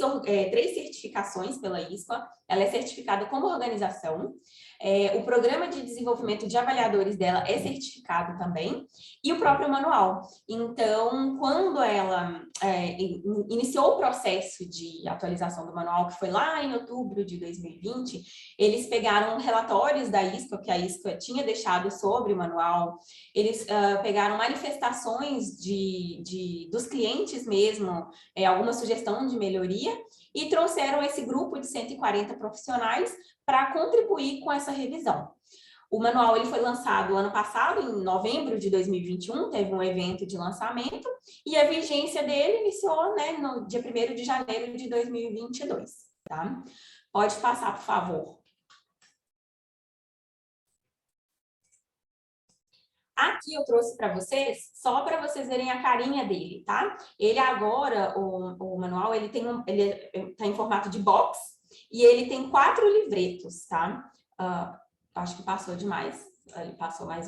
certificações pela ISQA. Ela é certificada como organização. O programa de desenvolvimento de avaliadores dela é certificado também. E o próprio manual. Então, quando ela iniciou o processo de atualização do manual, que foi lá em outubro de 2020, eles pegaram relatórios da ISQA, que a ISQA tinha deixado sobre o manual, eles pegaram manifestações dos clientes mesmo, alguma sugestão de melhoria, e trouxeram esse grupo de 140 profissionais para contribuir com essa revisão. O manual ele foi lançado ano passado, em novembro de 2021, teve um evento de lançamento, e a vigência dele iniciou, né, no dia 1º de janeiro de 2022, tá? Pode passar, por favor. Aqui eu trouxe para vocês, só para vocês verem a carinha dele, tá? Ele agora, o manual, ele está em formato de box, e ele tem 4 livretos, tá? Acho que passou demais, ele passou mais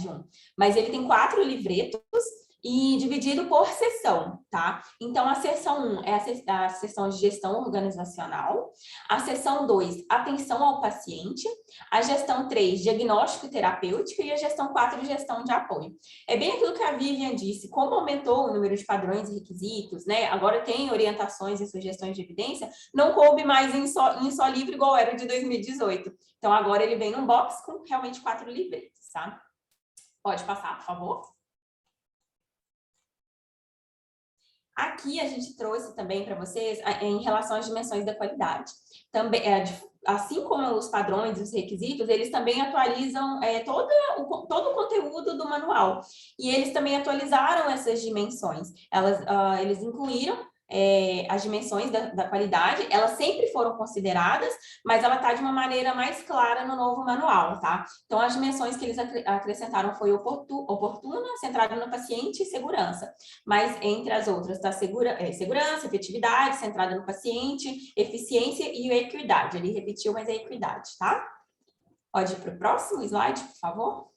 de um. Mas ele tem 4 livretos e dividido por seção, tá? Então, a seção 1 é a seção de gestão organizacional, a seção 2, atenção ao paciente, a gestão 3, diagnóstico e terapêutico, e a gestão 4, gestão de apoio. É bem aquilo que a Vivian disse, como aumentou o número de padrões e requisitos, né? Agora tem orientações e sugestões de evidência, não coube mais em só livro igual era o de 2018. Então, agora ele vem num box com realmente 4 livretos, tá? Pode passar, por favor. Aqui a gente trouxe também para vocês em relação às dimensões da qualidade. Também, assim como os padrões e os requisitos, eles também atualizam todo o conteúdo do manual. E eles também atualizaram essas dimensões. Eles incluíram as dimensões da qualidade, elas sempre foram consideradas, mas ela está de uma maneira mais clara no novo manual, tá? Então, as dimensões que eles acrescentaram foi oportuna, centrada no paciente e segurança. Mas, entre as outras, tá segurança, efetividade, centrada no paciente, eficiência e equidade. Ele repetiu, mas é equidade, tá? Pode ir para o próximo slide, por favor.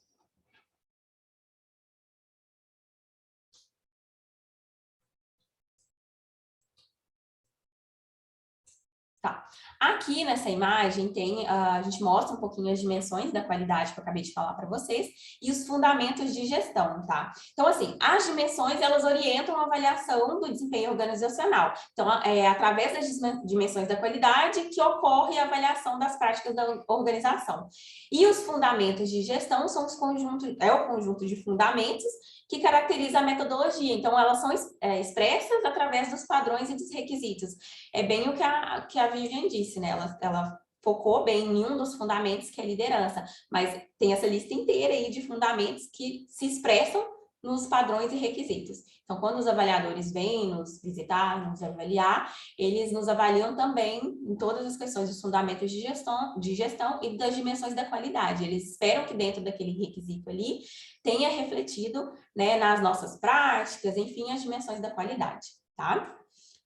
Tá. Aqui nessa imagem a gente mostra um pouquinho as dimensões da qualidade que eu acabei de falar para vocês e os fundamentos de gestão, tá? Então, assim, as dimensões, elas orientam a avaliação do desempenho organizacional. Então, é através das dimensões da qualidade que ocorre a avaliação das práticas da organização. E os fundamentos de gestão são o conjunto de fundamentos que caracteriza a metodologia. Então, elas são expressas através dos padrões e dos requisitos. É bem o que a Vivian disse, né? Ela focou bem em um dos fundamentos, que é a liderança, mas tem essa lista inteira aí de fundamentos que se expressam nos padrões e requisitos. Então, quando os avaliadores vêm nos visitar, nos avaliar, eles nos avaliam também em todas as questões dos fundamentos de gestão e das dimensões da qualidade. Eles esperam que dentro daquele requisito ali tenha refletido, né, nas nossas práticas, enfim, as dimensões da qualidade, tá?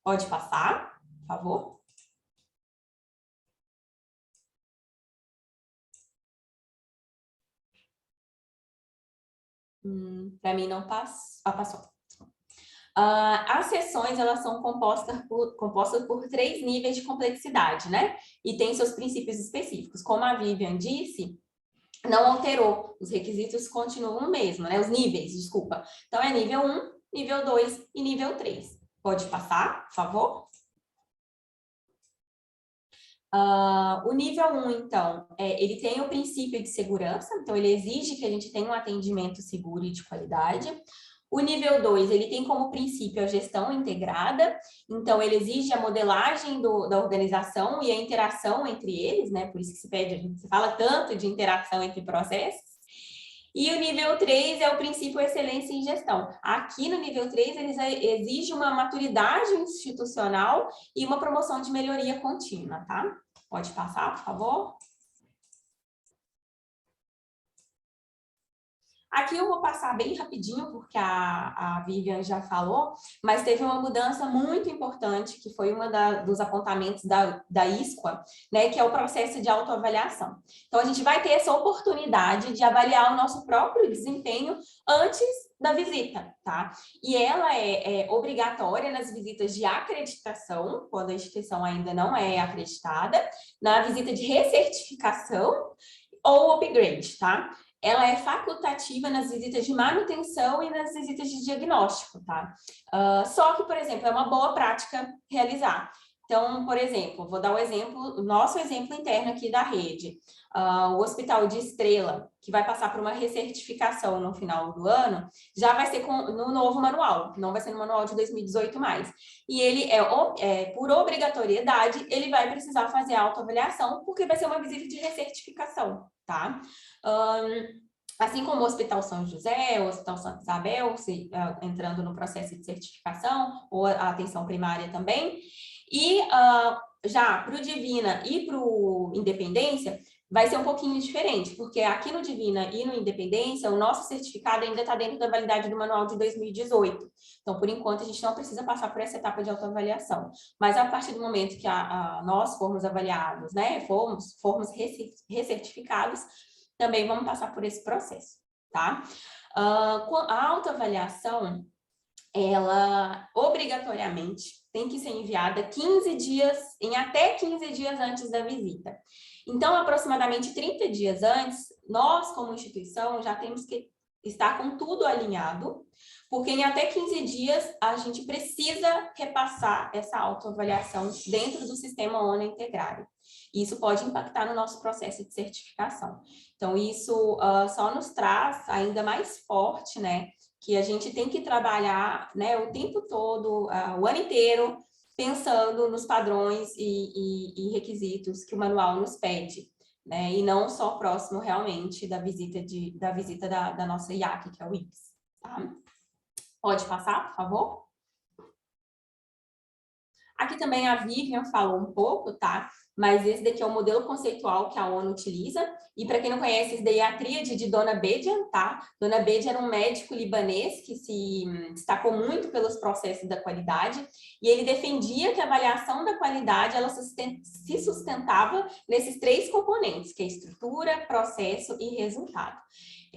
Pode passar, por favor. Para mim não passou. As sessões, elas são compostas por 3 níveis de complexidade, né? E tem seus princípios específicos. Como a Vivian disse, não alterou, os requisitos continuam o mesmo, né? Os níveis, desculpa. Então, é nível 1, nível 2 e nível 3. Pode passar, por favor? O nível 1, então, ele tem o princípio de segurança, então ele exige que a gente tenha um atendimento seguro e de qualidade. O nível 2, ele tem como princípio a gestão integrada, então ele exige a modelagem da organização e a interação entre eles, né? Por isso que se fala tanto de interação entre processos. E o nível 3 é o princípio excelência em gestão. Aqui no nível 3, eles exigem uma maturidade institucional e uma promoção de melhoria contínua, tá? Pode passar, por favor. Aqui eu vou passar bem rapidinho, porque a Vivian já falou, mas teve uma mudança muito importante, que foi dos apontamentos da ISQA, né, que é o processo de autoavaliação. Então, a gente vai ter essa oportunidade de avaliar o nosso próprio desempenho antes da visita, tá? E ela é obrigatória nas visitas de acreditação, quando a instituição ainda não é acreditada, na visita de recertificação ou upgrade, tá? Ela é facultativa nas visitas de manutenção e nas visitas de diagnóstico, tá? Só que, por exemplo, é uma boa prática realizar. Então, por exemplo, vou dar o nosso exemplo interno aqui da rede. O Hospital de Estrela, que vai passar por uma recertificação no final do ano, já vai ser no novo manual, não vai ser no manual de 2018 mais. E ele por obrigatoriedade, ele vai precisar fazer autoavaliação, porque vai ser uma visita de recertificação, tá? Assim como o Hospital São José, o Hospital Santa Isabel, entrando no processo de certificação, ou a atenção primária também. E já para o Divina e para o Independência, vai ser um pouquinho diferente, porque aqui no Divina e no Independência, o nosso certificado ainda está dentro da validade do manual de 2018. Então, por enquanto, a gente não precisa passar por essa etapa de autoavaliação. Mas a partir do momento que nós formos avaliados, né, formos recertificados, também vamos passar por esse processo, tá? A autoavaliação, ela obrigatoriamente tem que ser enviada 15 dias, em até 15 dias antes da visita. Então, aproximadamente 30 dias antes, nós, como instituição, já temos que estar com tudo alinhado, porque em até 15 dias a gente precisa repassar essa autoavaliação dentro do sistema ONA Integrário. Isso pode impactar no nosso processo de certificação. Então, isso só nos traz ainda mais forte, né, que a gente tem que trabalhar, né, o tempo todo, o ano inteiro, pensando nos padrões e requisitos que o manual nos pede, né, e não só próximo realmente da visita da nossa IAC, que é o IPS. Tá? Pode passar, por favor? Aqui também a Vivian falou um pouco, tá? Mas esse daqui é o modelo conceitual que a ONU utiliza. E para quem não conhece, esse daí é a tríade de Dona Bedian, tá? Dona Bedian era um médico libanês que se destacou muito pelos processos da qualidade. E ele defendia que a avaliação da qualidade ela se sustentava nesses 3 componentes, que é estrutura, processo e resultado.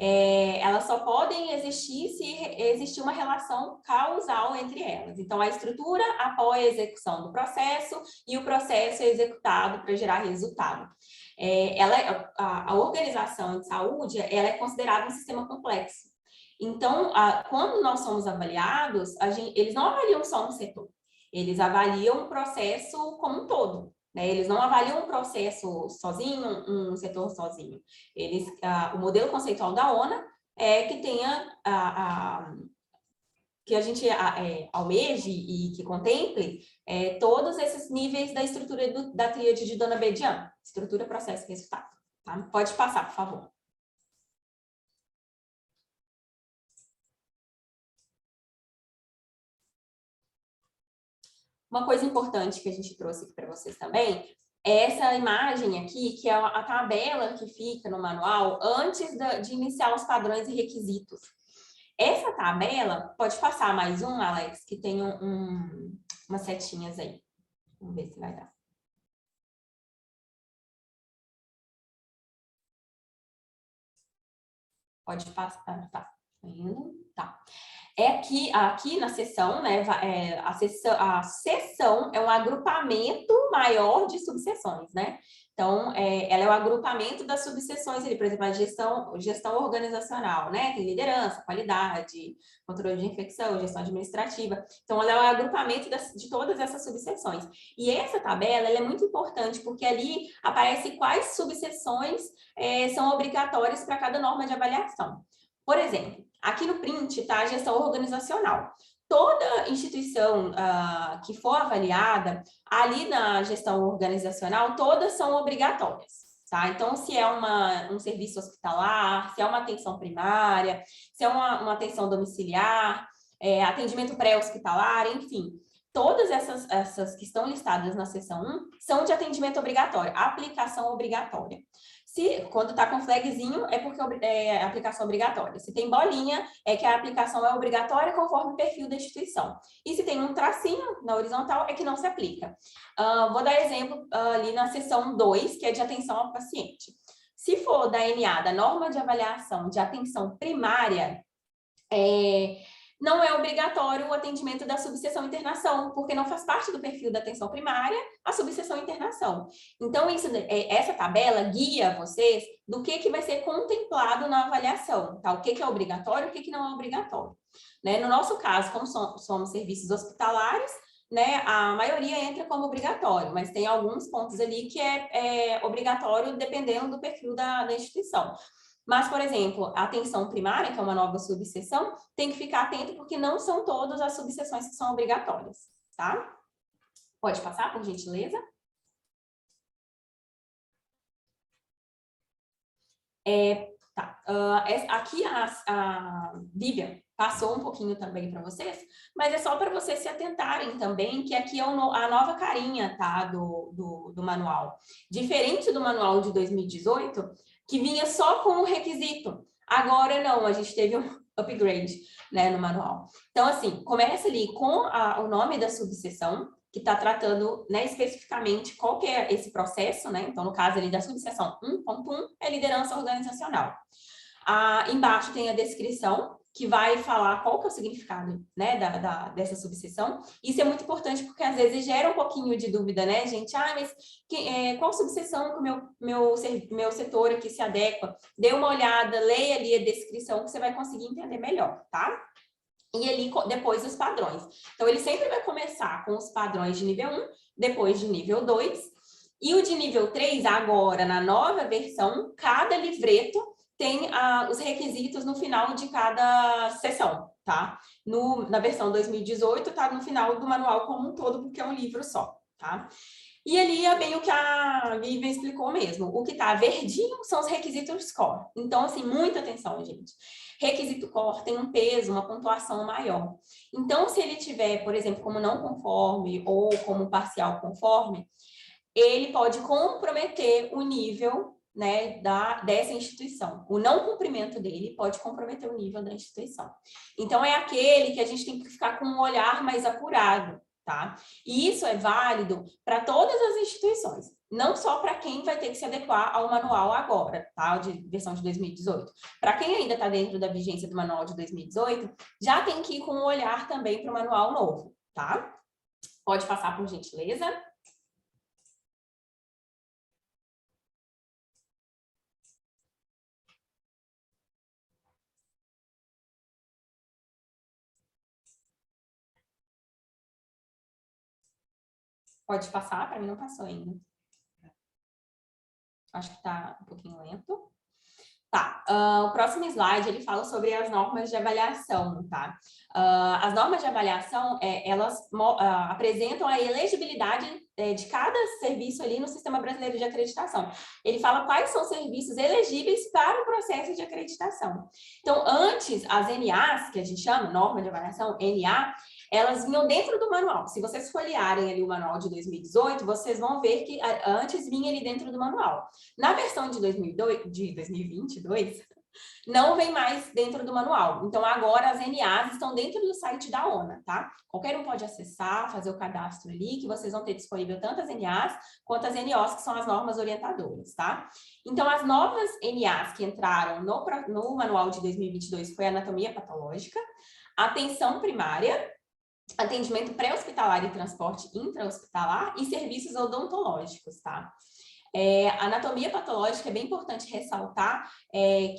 Elas só podem existir se existir uma relação causal entre elas. Então, a estrutura apoia a execução do processo e o processo é executado para gerar resultado. A organização de saúde ela é considerada um sistema complexo. Então, quando nós somos avaliados, eles não avaliam só um setor, eles avaliam o processo como um todo. Eles não avaliam um processo sozinho, um setor sozinho. O modelo conceitual da ONA é que tenha que a gente almeje e que contemple todos esses níveis da estrutura da tríade de Dona Bedian, estrutura, processo e resultado. Tá? Pode passar, por favor. Uma coisa importante que a gente trouxe aqui para vocês também é essa imagem aqui, que é a tabela que fica no manual antes de iniciar os padrões e requisitos. Essa tabela, pode passar mais um, Alex, que tem umas setinhas aí. Vamos ver se vai dar. Pode passar, tá indo, tá. Aqui na seção, né, a seção é um agrupamento maior de subseções, né? Então, ela é o agrupamento das subseções, por exemplo, a gestão organizacional, né? Tem liderança, qualidade, controle de infecção, gestão administrativa. Então, ela é o agrupamento de todas essas subseções. E essa tabela, ela é muito importante, porque ali aparece quais subseções são obrigatórias para cada norma de avaliação. Por exemplo, aqui no print está a gestão organizacional. Toda instituição que for avaliada, ali na gestão organizacional, todas são obrigatórias. Tá? Então, se é um serviço hospitalar, se é uma atenção primária, se é uma atenção domiciliar, atendimento pré-hospitalar, enfim, todas essas que estão listadas na seção 1 são de atendimento obrigatório, aplicação obrigatória. Quando está com flagzinho, é porque é aplicação obrigatória. Se tem bolinha, é que a aplicação é obrigatória conforme o perfil da instituição. E se tem um tracinho na horizontal, é que não se aplica. Vou dar exemplo ali na seção 2, que é de atenção ao paciente. Se for da NA, da norma de avaliação de atenção primária, não é obrigatório o atendimento da subseção internação, porque não faz parte do perfil da atenção primária a subseção internação. Então, essa tabela guia vocês do que vai ser contemplado na avaliação, tá? O que é obrigatório e o que não é obrigatório. Né? No nosso caso, como somos serviços hospitalares, né, a maioria entra como obrigatório, mas tem alguns pontos ali que é obrigatório dependendo do perfil da instituição. Mas, por exemplo, a atenção primária, que é uma nova subseção, tem que ficar atento porque não são todas as subseções que são obrigatórias, tá? Pode passar, por gentileza? Aqui a Vivian passou um pouquinho também para vocês, mas é só para vocês se atentarem também que aqui é a nova carinha, tá, do manual. Diferente do manual de 2018, que vinha só com o requisito. Agora não, a gente teve um upgrade, né, no manual. Então, assim, começa ali com o nome da subseção, que está tratando, né, especificamente qual que é esse processo, né? Então, no caso ali da subseção 1.1, é liderança organizacional. Embaixo tem a descrição, que vai falar qual que é o significado, né, dessa subseção. Isso é muito importante porque às vezes gera um pouquinho de dúvida, né, gente? Mas qual subseção que o meu setor aqui se adequa? Dê uma olhada, leia ali a descrição que você vai conseguir entender melhor, tá? E ali depois os padrões. Então, ele sempre vai começar com os padrões de nível 1, depois de nível 2. E o de nível 3, agora, na nova versão, cada livreto tem os requisitos no final de cada sessão, tá? Na versão 2018, tá no final do manual como um todo, porque é um livro só, tá? E ali é bem o que a Vivian explicou mesmo. O que tá verdinho são os requisitos core. Então, assim, muita atenção, gente. Requisito core tem um peso, uma pontuação maior. Então, se ele tiver, por exemplo, como não conforme ou como parcial conforme, ele pode comprometer o nível, né, dessa instituição. O não cumprimento dele pode comprometer o nível da instituição. Então, é aquele que a gente tem que ficar com um olhar mais apurado, tá? E isso é válido para todas as instituições, não só para quem vai ter que se adequar ao manual agora, tá? De versão de 2018. Para quem ainda está dentro da vigência do manual de 2018, já tem que ir com um olhar também para o manual novo, tá? Pode passar, por gentileza. Pode passar, para mim não passou ainda. Acho que está um pouquinho lento. Tá, o próximo slide, ele fala sobre as normas de avaliação, tá? As normas de avaliação, elas apresentam a elegibilidade de cada serviço ali no Sistema Brasileiro de Acreditação. Ele fala quais são os serviços elegíveis para o processo de acreditação. Então, antes, as NAs, que a gente chama, norma de avaliação, NA, elas vinham dentro do manual. Se vocês folhearem ali o manual de 2018, vocês vão ver que antes vinha ali dentro do manual. Na versão de 2022, não vem mais dentro do manual. Então, agora as NAs estão dentro do site da ONA, tá? Qualquer um pode acessar, fazer o cadastro ali, que vocês vão ter disponível tanto as NAs quanto as NOs, que são as normas orientadoras, tá? Então, as novas NAs que entraram no manual de 2022 foi a anatomia patológica, atenção primária, atendimento pré-hospitalar e transporte intra-hospitalar e serviços odontológicos, tá? A anatomia patológica é bem importante ressaltar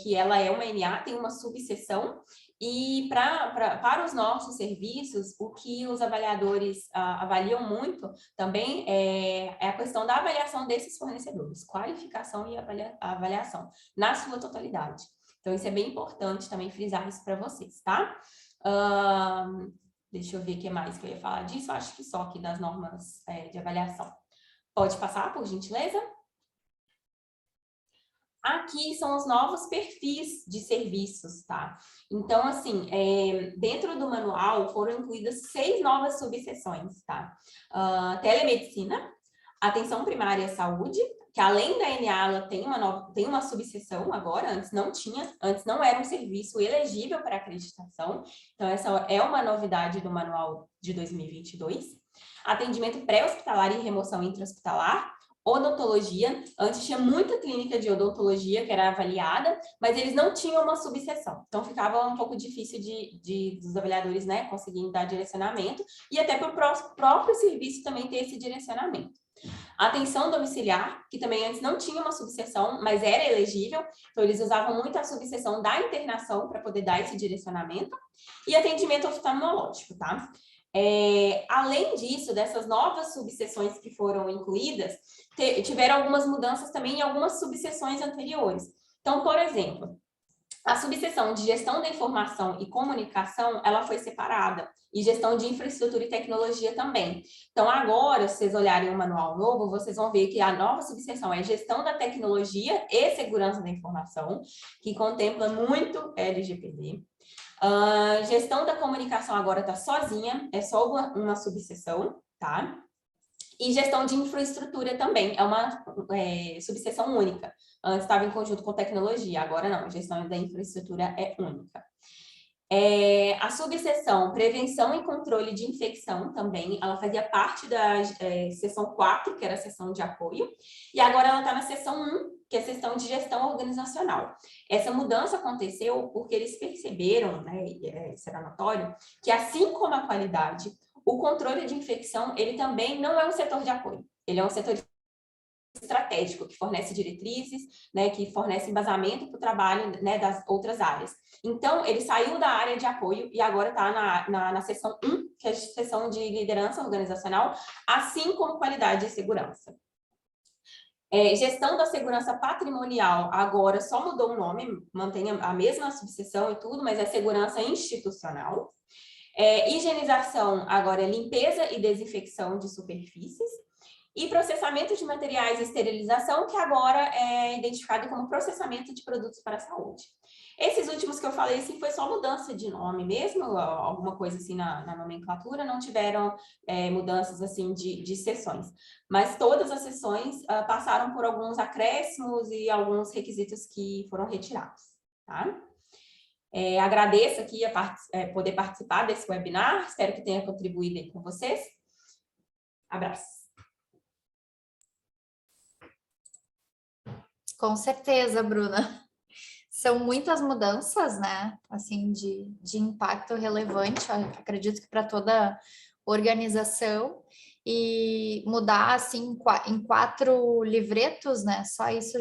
que ela é uma NA, tem uma subseção, e para os nossos serviços, o que os avaliadores avaliam muito também é a questão da avaliação desses fornecedores, qualificação e avaliação, na sua totalidade. Então, isso é bem importante também frisar isso para vocês, tá? Deixa eu ver o que mais que eu ia falar disso. Eu acho que só aqui das normas de avaliação. Pode passar, por gentileza? Aqui são os novos perfis de serviços, tá? Então, assim, dentro do manual foram incluídas 6 novas subseções, tá? Telemedicina, atenção primária à saúde, que além da NA, ela tem uma subseção agora, antes não era um serviço elegível para acreditação, então essa é uma novidade do manual de 2022. Atendimento pré-hospitalar e remoção intra-hospitalar, odontologia, antes tinha muita clínica de odontologia que era avaliada, mas eles não tinham uma subseção, então ficava um pouco difícil dos avaliadores, né, conseguirem dar direcionamento, e até para o próprio serviço também ter esse direcionamento. Atenção domiciliar, que também antes não tinha uma subseção, mas era elegível, então eles usavam muito a subseção da internação para poder dar esse direcionamento, e atendimento oftalmológico, tá? Além disso, dessas novas subseções que foram incluídas, tiveram algumas mudanças também em algumas subseções anteriores. Então, por exemplo, A subseção de gestão da informação e comunicação, ela foi separada, e gestão de infraestrutura e tecnologia também. Então, agora, se vocês olharem o manual novo, vocês vão ver que a nova subseção é gestão da tecnologia e segurança da informação, que contempla muito LGPD. Gestão da comunicação agora está sozinha, é só uma subseção, tá? E gestão de infraestrutura também, é uma subseção única. Antes estava em conjunto com tecnologia, agora não, a gestão da infraestrutura é única. A subseção prevenção e controle de infecção também, ela fazia parte da seção 4, que era a seção de apoio, e agora ela está na seção 1, que é a seção de gestão organizacional. Essa mudança aconteceu porque eles perceberam, né, isso era notório, que assim como a qualidade, o controle de infecção, ele também não é um setor de apoio, ele é um setor estratégico, que fornece diretrizes, né, que fornece embasamento para o trabalho, né, das outras áreas. Então, ele saiu da área de apoio e agora está na seção 1, que é a seção de liderança organizacional, assim como qualidade e segurança. Gestão da segurança patrimonial, agora só mudou o nome, mantém a mesma subseção e tudo, mas é segurança institucional. Higienização, agora é limpeza e desinfecção de superfícies. E processamento de materiais e esterilização, que agora é identificado como processamento de produtos para a saúde. Esses últimos que eu falei, assim, foi só mudança de nome mesmo, alguma coisa assim na nomenclatura, não tiveram mudanças assim de seções. Mas todas as seções passaram por alguns acréscimos e alguns requisitos que foram retirados, tá? Agradeço aqui poder participar desse webinar, espero que tenha contribuído aí com vocês. Abraço. Com certeza, Bruna. São muitas mudanças, né? Assim, de impacto relevante, eu acredito que para toda organização. E mudar, assim, em 4 livretos, né? Só isso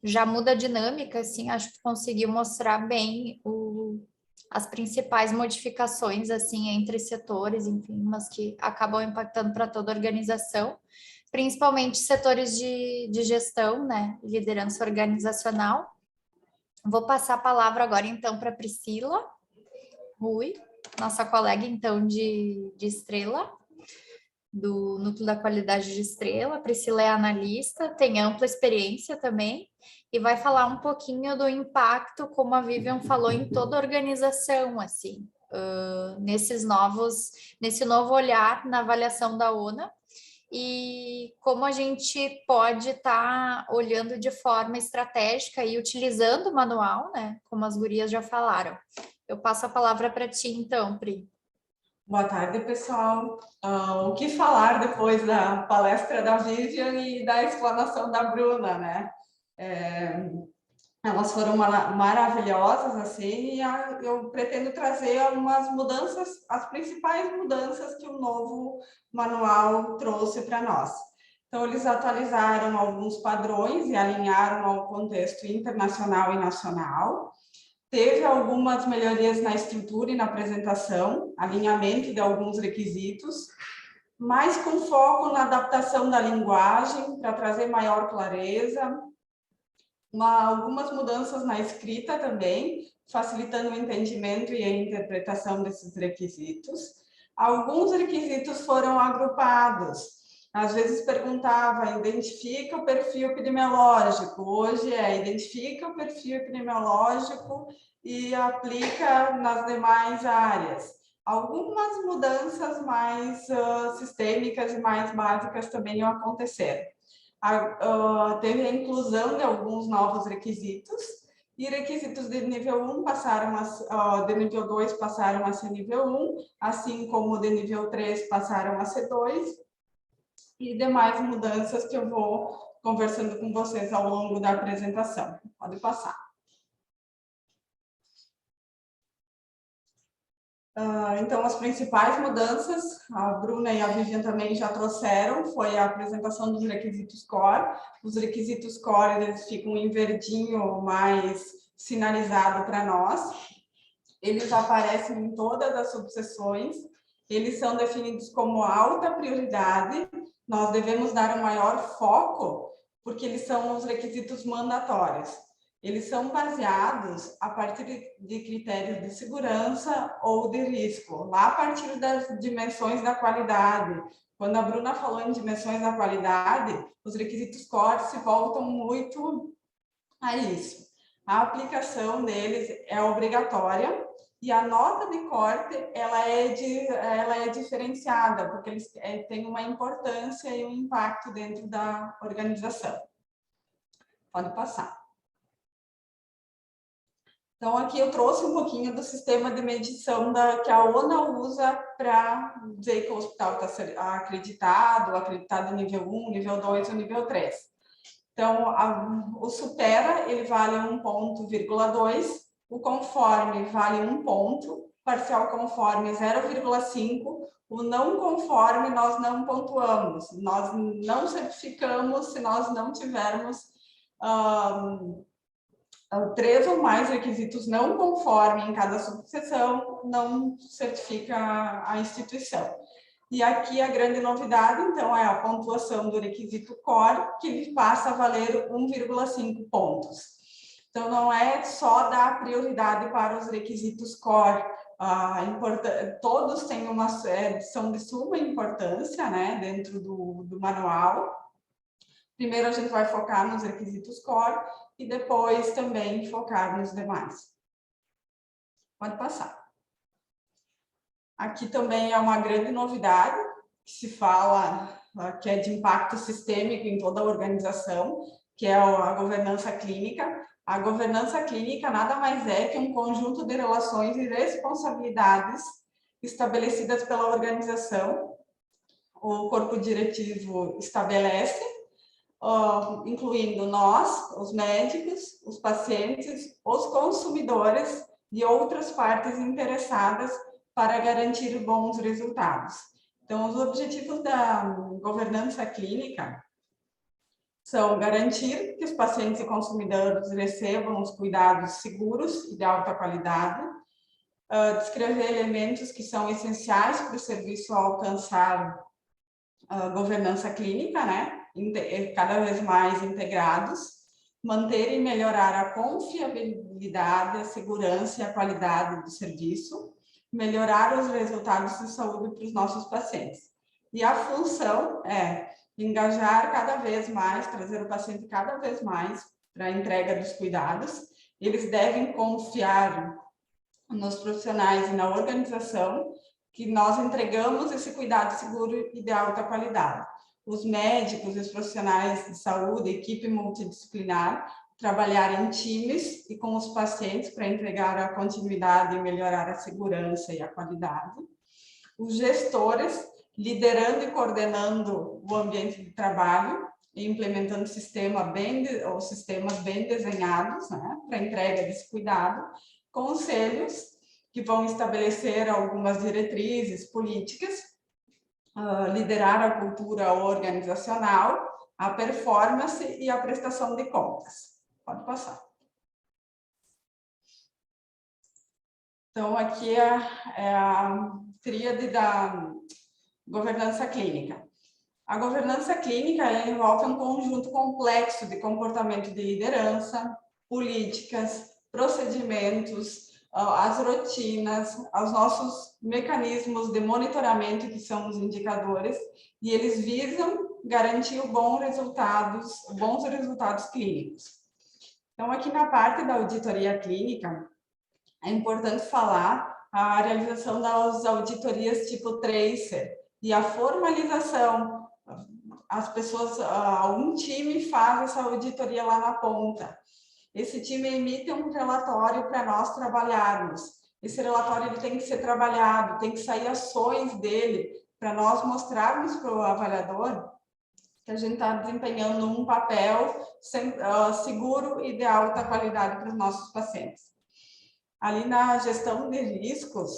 já muda a dinâmica, assim. Acho que conseguiu mostrar bem as principais modificações, assim, entre setores, enfim, mas que acabam impactando para toda a organização. Principalmente setores de gestão, né, liderança organizacional. Vou passar a palavra agora, então, para Priscila Rui, nossa colega, então, de Estrela, do Núcleo da Qualidade de Estrela. A Priscila é analista, tem ampla experiência também, e vai falar um pouquinho do impacto, como a Vivian falou, em toda a organização, assim, nesse novo olhar na avaliação da ONA, e como a gente pode estar olhando de forma estratégica e utilizando o manual, né? Como as gurias já falaram. Eu passo a palavra para ti, então, Pri. Boa tarde, pessoal. O que falar depois da palestra da Vivian e da explanação da Bruna, né? Elas foram maravilhosas, assim, e eu pretendo trazer algumas mudanças, as principais mudanças que o novo manual trouxe para nós. Então, eles atualizaram alguns padrões e alinharam ao contexto internacional e nacional. Teve algumas melhorias na estrutura e na apresentação, alinhamento de alguns requisitos, mas com foco na adaptação da linguagem para trazer maior clareza, algumas mudanças na escrita também, facilitando o entendimento e a interpretação desses requisitos. Alguns requisitos foram agrupados. Às vezes perguntava, identifica o perfil epidemiológico. Hoje identifica o perfil epidemiológico e aplica nas demais áreas. Algumas mudanças mais sistêmicas e mais básicas também aconteceram. Teve a inclusão de alguns novos requisitos, e requisitos de nível 1 de nível 2 passaram a ser nível 1, assim como de nível 3 passaram a ser 2, e demais mudanças que eu vou conversando com vocês ao longo da apresentação. Pode passar. Então, as principais mudanças, a Bruna e a Vivian também já trouxeram, foi a apresentação dos requisitos core. Os requisitos core, eles ficam em verdinho mais sinalizado para nós. Eles aparecem em todas as subseções, eles são definidos como alta prioridade, nós devemos dar um maior foco, porque eles são os requisitos mandatórios. eles são baseados a partir de critérios de segurança ou de risco, lá a partir das dimensões da qualidade. Quando a Bruna falou em dimensões da qualidade, os requisitos core se voltam muito a isso. A aplicação deles é obrigatória e a nota de corte ela é diferenciada, porque eles têm uma importância e um impacto dentro da organização. Pode passar. Então, aqui eu trouxe um pouquinho do sistema de medição que a ONA usa para dizer que o hospital está acreditado nível 1, nível 2 ou nível 3. Então, o supera, ele vale 1,2, o conforme vale 1 ponto, parcial conforme 0,5, o não conforme nós não pontuamos, nós não certificamos se nós não tivermos 3 ou mais requisitos não conforme em cada subseção, não certifica a instituição. E aqui a grande novidade, então, é a pontuação do requisito core, que ele passa a valer 1,5 pontos. Então, não é só dar prioridade para os requisitos core, todos têm são de suma importância, né, dentro do manual. Primeiro a gente vai focar nos requisitos core e depois também focar nos demais. Pode passar. Aqui também é uma grande novidade, que se fala que é de impacto sistêmico em toda a organização, que é a governança clínica. A governança clínica nada mais é que um conjunto de relações e responsabilidades estabelecidas pela organização. O corpo diretivo estabelece, incluindo nós, os médicos, os pacientes, os consumidores e outras partes interessadas para garantir bons resultados. Então, os objetivos da governança clínica são garantir que os pacientes e consumidores recebam os cuidados seguros e de alta qualidade, descrever elementos que são essenciais para o serviço alcançar a governança clínica, né? Cada vez mais integrados, manter e melhorar a confiabilidade, a segurança e a qualidade do serviço, melhorar os resultados de saúde para os nossos pacientes. E a função é engajar cada vez mais, trazer o paciente cada vez mais para a entrega dos cuidados. Eles devem confiar nos profissionais e na organização que nós entregamos esse cuidado seguro e de alta qualidade. Os médicos, os profissionais de saúde, equipe multidisciplinar, trabalhar em times e com os pacientes para entregar a continuidade e melhorar a segurança e a qualidade. Os gestores, liderando e coordenando o ambiente de trabalho e implementando sistemas bem desenhados, né, para a entrega desse cuidado. Conselhos, que vão estabelecer algumas diretrizes políticas, liderar a cultura organizacional, a performance e a prestação de contas. Pode passar. Então, aqui é a tríade da governança clínica. A governança clínica envolve um conjunto complexo de comportamento de liderança, políticas, procedimentos, as rotinas, os nossos mecanismos de monitoramento, que são os indicadores, e eles visam garantir bons resultados clínicos. Então, aqui na parte da auditoria clínica, é importante falar a realização das auditorias tipo Tracer e a formalização. As pessoas, um time faz essa auditoria lá na ponta. Esse time emite um relatório para nós trabalharmos. Esse relatório ele tem que ser trabalhado, tem que sair ações dele para nós mostrarmos para o avaliador que a gente está desempenhando um papel seguro e de alta qualidade para os nossos pacientes. Ali na gestão de riscos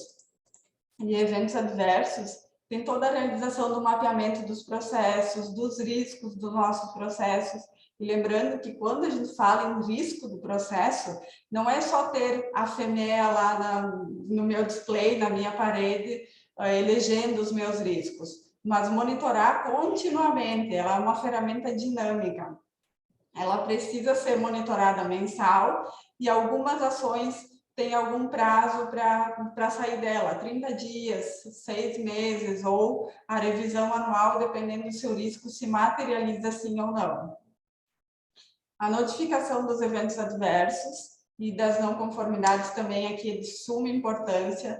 e eventos adversos, tem toda a realização do mapeamento dos processos, dos riscos dos nossos processos. E lembrando que quando a gente fala em risco do processo, não é só ter a FEMEA lá no meu display, na minha parede, elegendo os meus riscos, mas monitorar continuamente. Ela é uma ferramenta dinâmica. ela precisa ser monitorada mensal e algumas ações têm algum prazo para sair dela, 30 dias, 6 meses, ou a revisão anual, dependendo se o risco se materializa sim ou não. A notificação dos eventos adversos e das não conformidades também aqui é de suma importância,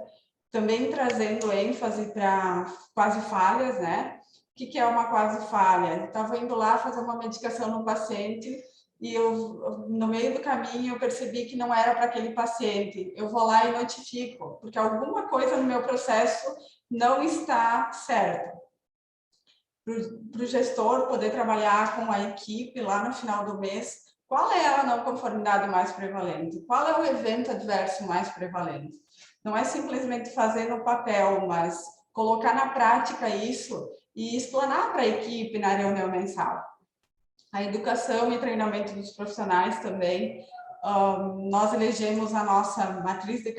também trazendo ênfase para quase falhas, né? O que é uma quase falha? Eu estava indo lá fazer uma medicação no paciente e no meio do caminho, eu percebi que não era para aquele paciente. Eu vou lá e notifico, porque alguma coisa no meu processo não está certa. Para o gestor poder trabalhar com a equipe lá no final do mês, qual é a não conformidade mais prevalente? Qual é o evento adverso mais prevalente? Não é simplesmente fazer no papel, mas colocar na prática isso e explanar para a equipe na reunião mensal. A educação e treinamento dos profissionais também. Nós elegemos a nossa matriz de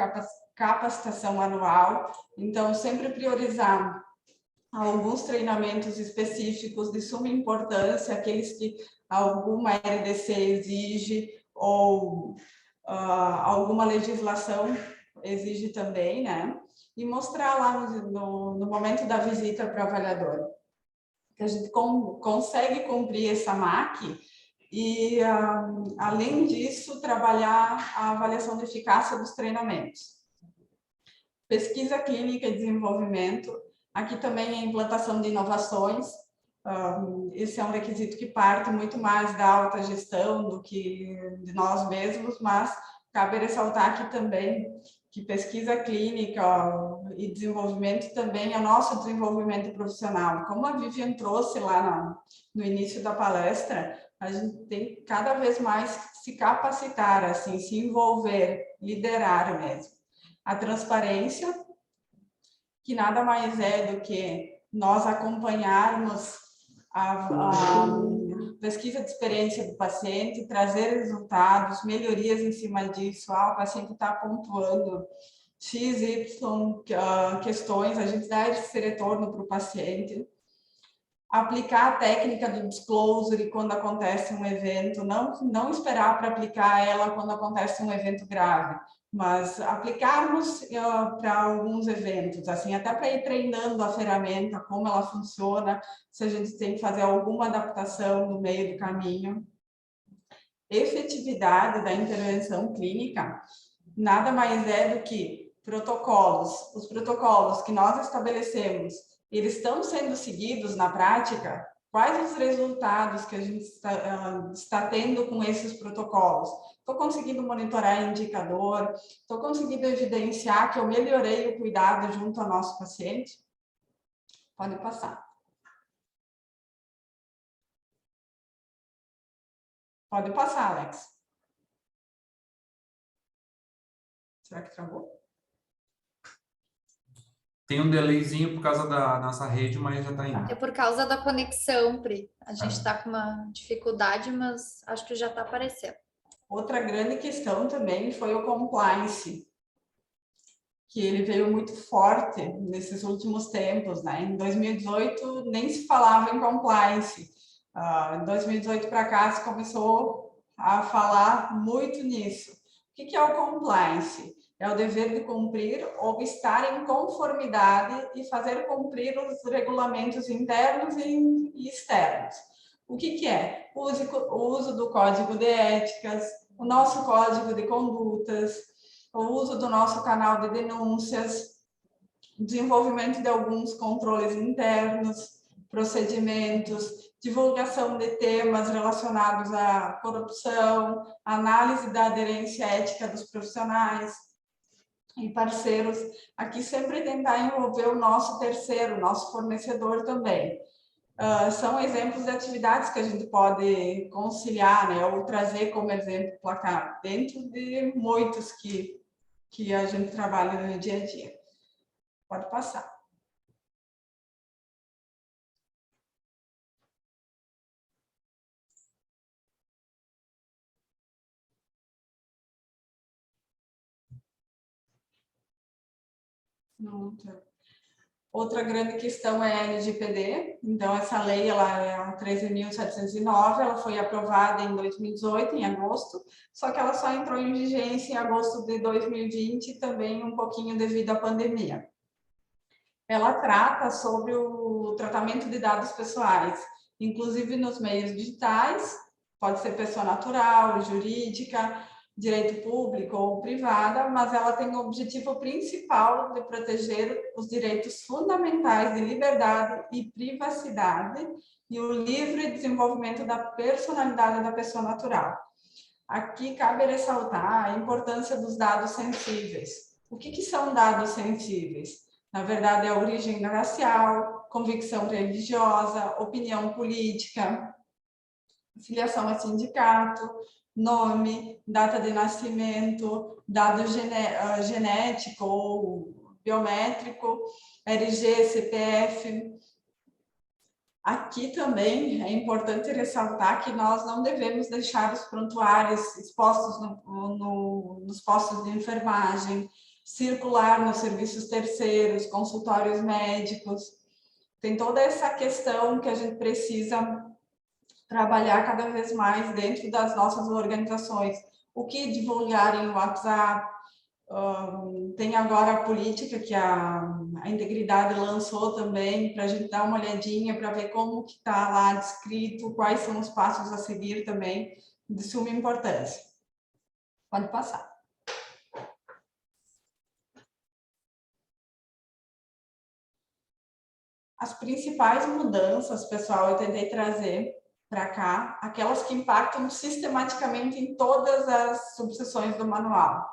capacitação anual, então sempre priorizar alguns treinamentos específicos de suma importância, aqueles que alguma RDC exige ou alguma legislação exige também, né? E mostrar lá no momento da visita para o avaliador que a gente consegue cumprir essa MAC e, além disso, trabalhar a avaliação de eficácia dos treinamentos. Pesquisa clínica e desenvolvimento. Aqui também a implantação de inovações. Esse é um requisito que parte muito mais da alta gestão do que de nós mesmos, mas cabe ressaltar aqui também que pesquisa clínica e desenvolvimento também é o nosso desenvolvimento profissional. Como a Vivian trouxe lá no início da palestra, a gente tem cada vez mais se capacitar, assim, se envolver, liderar mesmo. A transparência, que nada mais é do que nós acompanharmos a pesquisa de experiência do paciente, trazer resultados, melhorias em cima disso. O paciente está pontuando X, Y questões, a gente dá esse retorno para o paciente. Aplicar a técnica do disclosure quando acontece um evento, não esperar para aplicar ela quando acontece um evento grave, mas aplicarmos para alguns eventos, assim, até para ir treinando a ferramenta, como ela funciona, se a gente tem que fazer alguma adaptação no meio do caminho. Efetividade da intervenção clínica nada mais é do que protocolos. Os protocolos que nós estabelecemos, eles estão sendo seguidos na prática? Quais os resultados que a gente está tendo com esses protocolos? Estou conseguindo monitorar indicador? Estou conseguindo evidenciar que eu melhorei o cuidado junto ao nosso paciente? Pode passar. Pode passar, Alex. Será que travou? Tem um delayzinho por causa da nossa rede, mas já está indo. É por causa da conexão, Pri. A gente está com uma dificuldade, mas acho que já está aparecendo. Outra grande questão também foi o compliance, que ele veio muito forte nesses últimos tempos, né? Em 2018 nem se falava em compliance. Em 2018 para cá se começou a falar muito nisso. O que é o compliance? É o dever de cumprir ou estar em conformidade e fazer cumprir os regulamentos internos e externos. O que é? O uso do código de éticas, o nosso código de condutas, o uso do nosso canal de denúncias, desenvolvimento de alguns controles internos, procedimentos, divulgação de temas relacionados à corrupção, análise da aderência ética dos profissionais e parceiros. Aqui sempre tentar envolver o nosso terceiro, nosso fornecedor também. São exemplos de atividades que a gente pode conciliar, né, ou trazer como exemplo para cá, dentro de muitos que a gente trabalha no dia a dia. Pode passar. Outra grande questão é a LGPD. Então, essa lei, ela é a 13.709, ela foi aprovada em 2018, em agosto, só que ela só entrou em vigência em agosto de 2020, também um pouquinho devido à pandemia. Ela trata sobre o tratamento de dados pessoais, inclusive nos meios digitais, pode ser pessoa natural, jurídica, direito público ou privada, mas ela tem o objetivo principal de proteger os direitos fundamentais de liberdade e privacidade e o livre desenvolvimento da personalidade da pessoa natural. Aqui cabe ressaltar a importância dos dados sensíveis. O que são dados sensíveis? Na verdade, é a origem racial, convicção religiosa, opinião política, filiação a sindicato, nome, data de nascimento, dado genético ou biométrico, RG, CPF. Aqui também é importante ressaltar que nós não devemos deixar os prontuários expostos nos postos de enfermagem, circular nos serviços terceiros, consultórios médicos. Tem toda essa questão que a gente precisa trabalhar cada vez mais dentro das nossas organizações. O que divulgar em WhatsApp? Tem agora a política que a Integridade lançou também, para a gente dar uma olhadinha, para ver como que está lá descrito, quais são os passos a seguir também, de suma importância. Pode passar. As principais mudanças, pessoal, eu tentei trazer para cá, aquelas que impactam sistematicamente em todas as subseções do manual.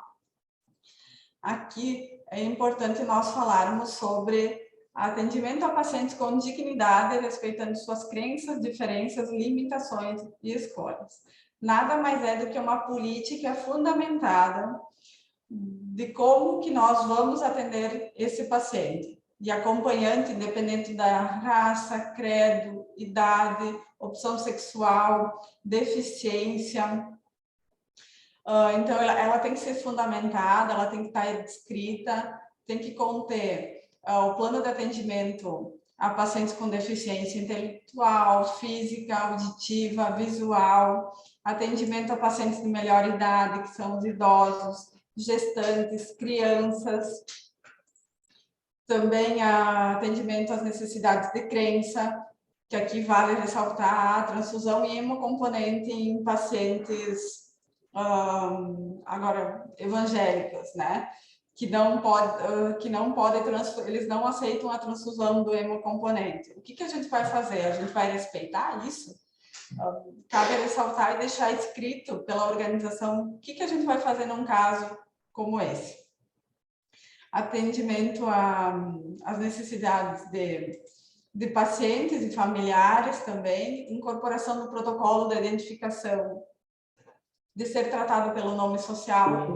Aqui é importante nós falarmos sobre atendimento a pacientes com dignidade, respeitando suas crenças, diferenças, limitações e escolhas. Nada mais é do que uma política fundamentada de como que nós vamos atender esse paciente. E acompanhante, independente da raça, credo, idade, opção sexual, deficiência. Então, ela tem que ser fundamentada, ela tem que estar descrita, tem que conter o plano de atendimento a pacientes com deficiência intelectual, física, auditiva, visual, atendimento a pacientes de melhor idade, que são os idosos, gestantes, crianças, também atendimento às necessidades de crença, que aqui vale ressaltar a transfusão e hemocomponente em pacientes agora evangélicos, né? Que não pode eles não aceitam a transfusão do hemocomponente. O que a gente vai fazer? A gente vai respeitar isso? Cabe ressaltar e deixar escrito pela organização o que a gente vai fazer num caso como esse. Atendimento às necessidades de pacientes e familiares também, incorporação do protocolo de identificação de ser tratado pelo nome social,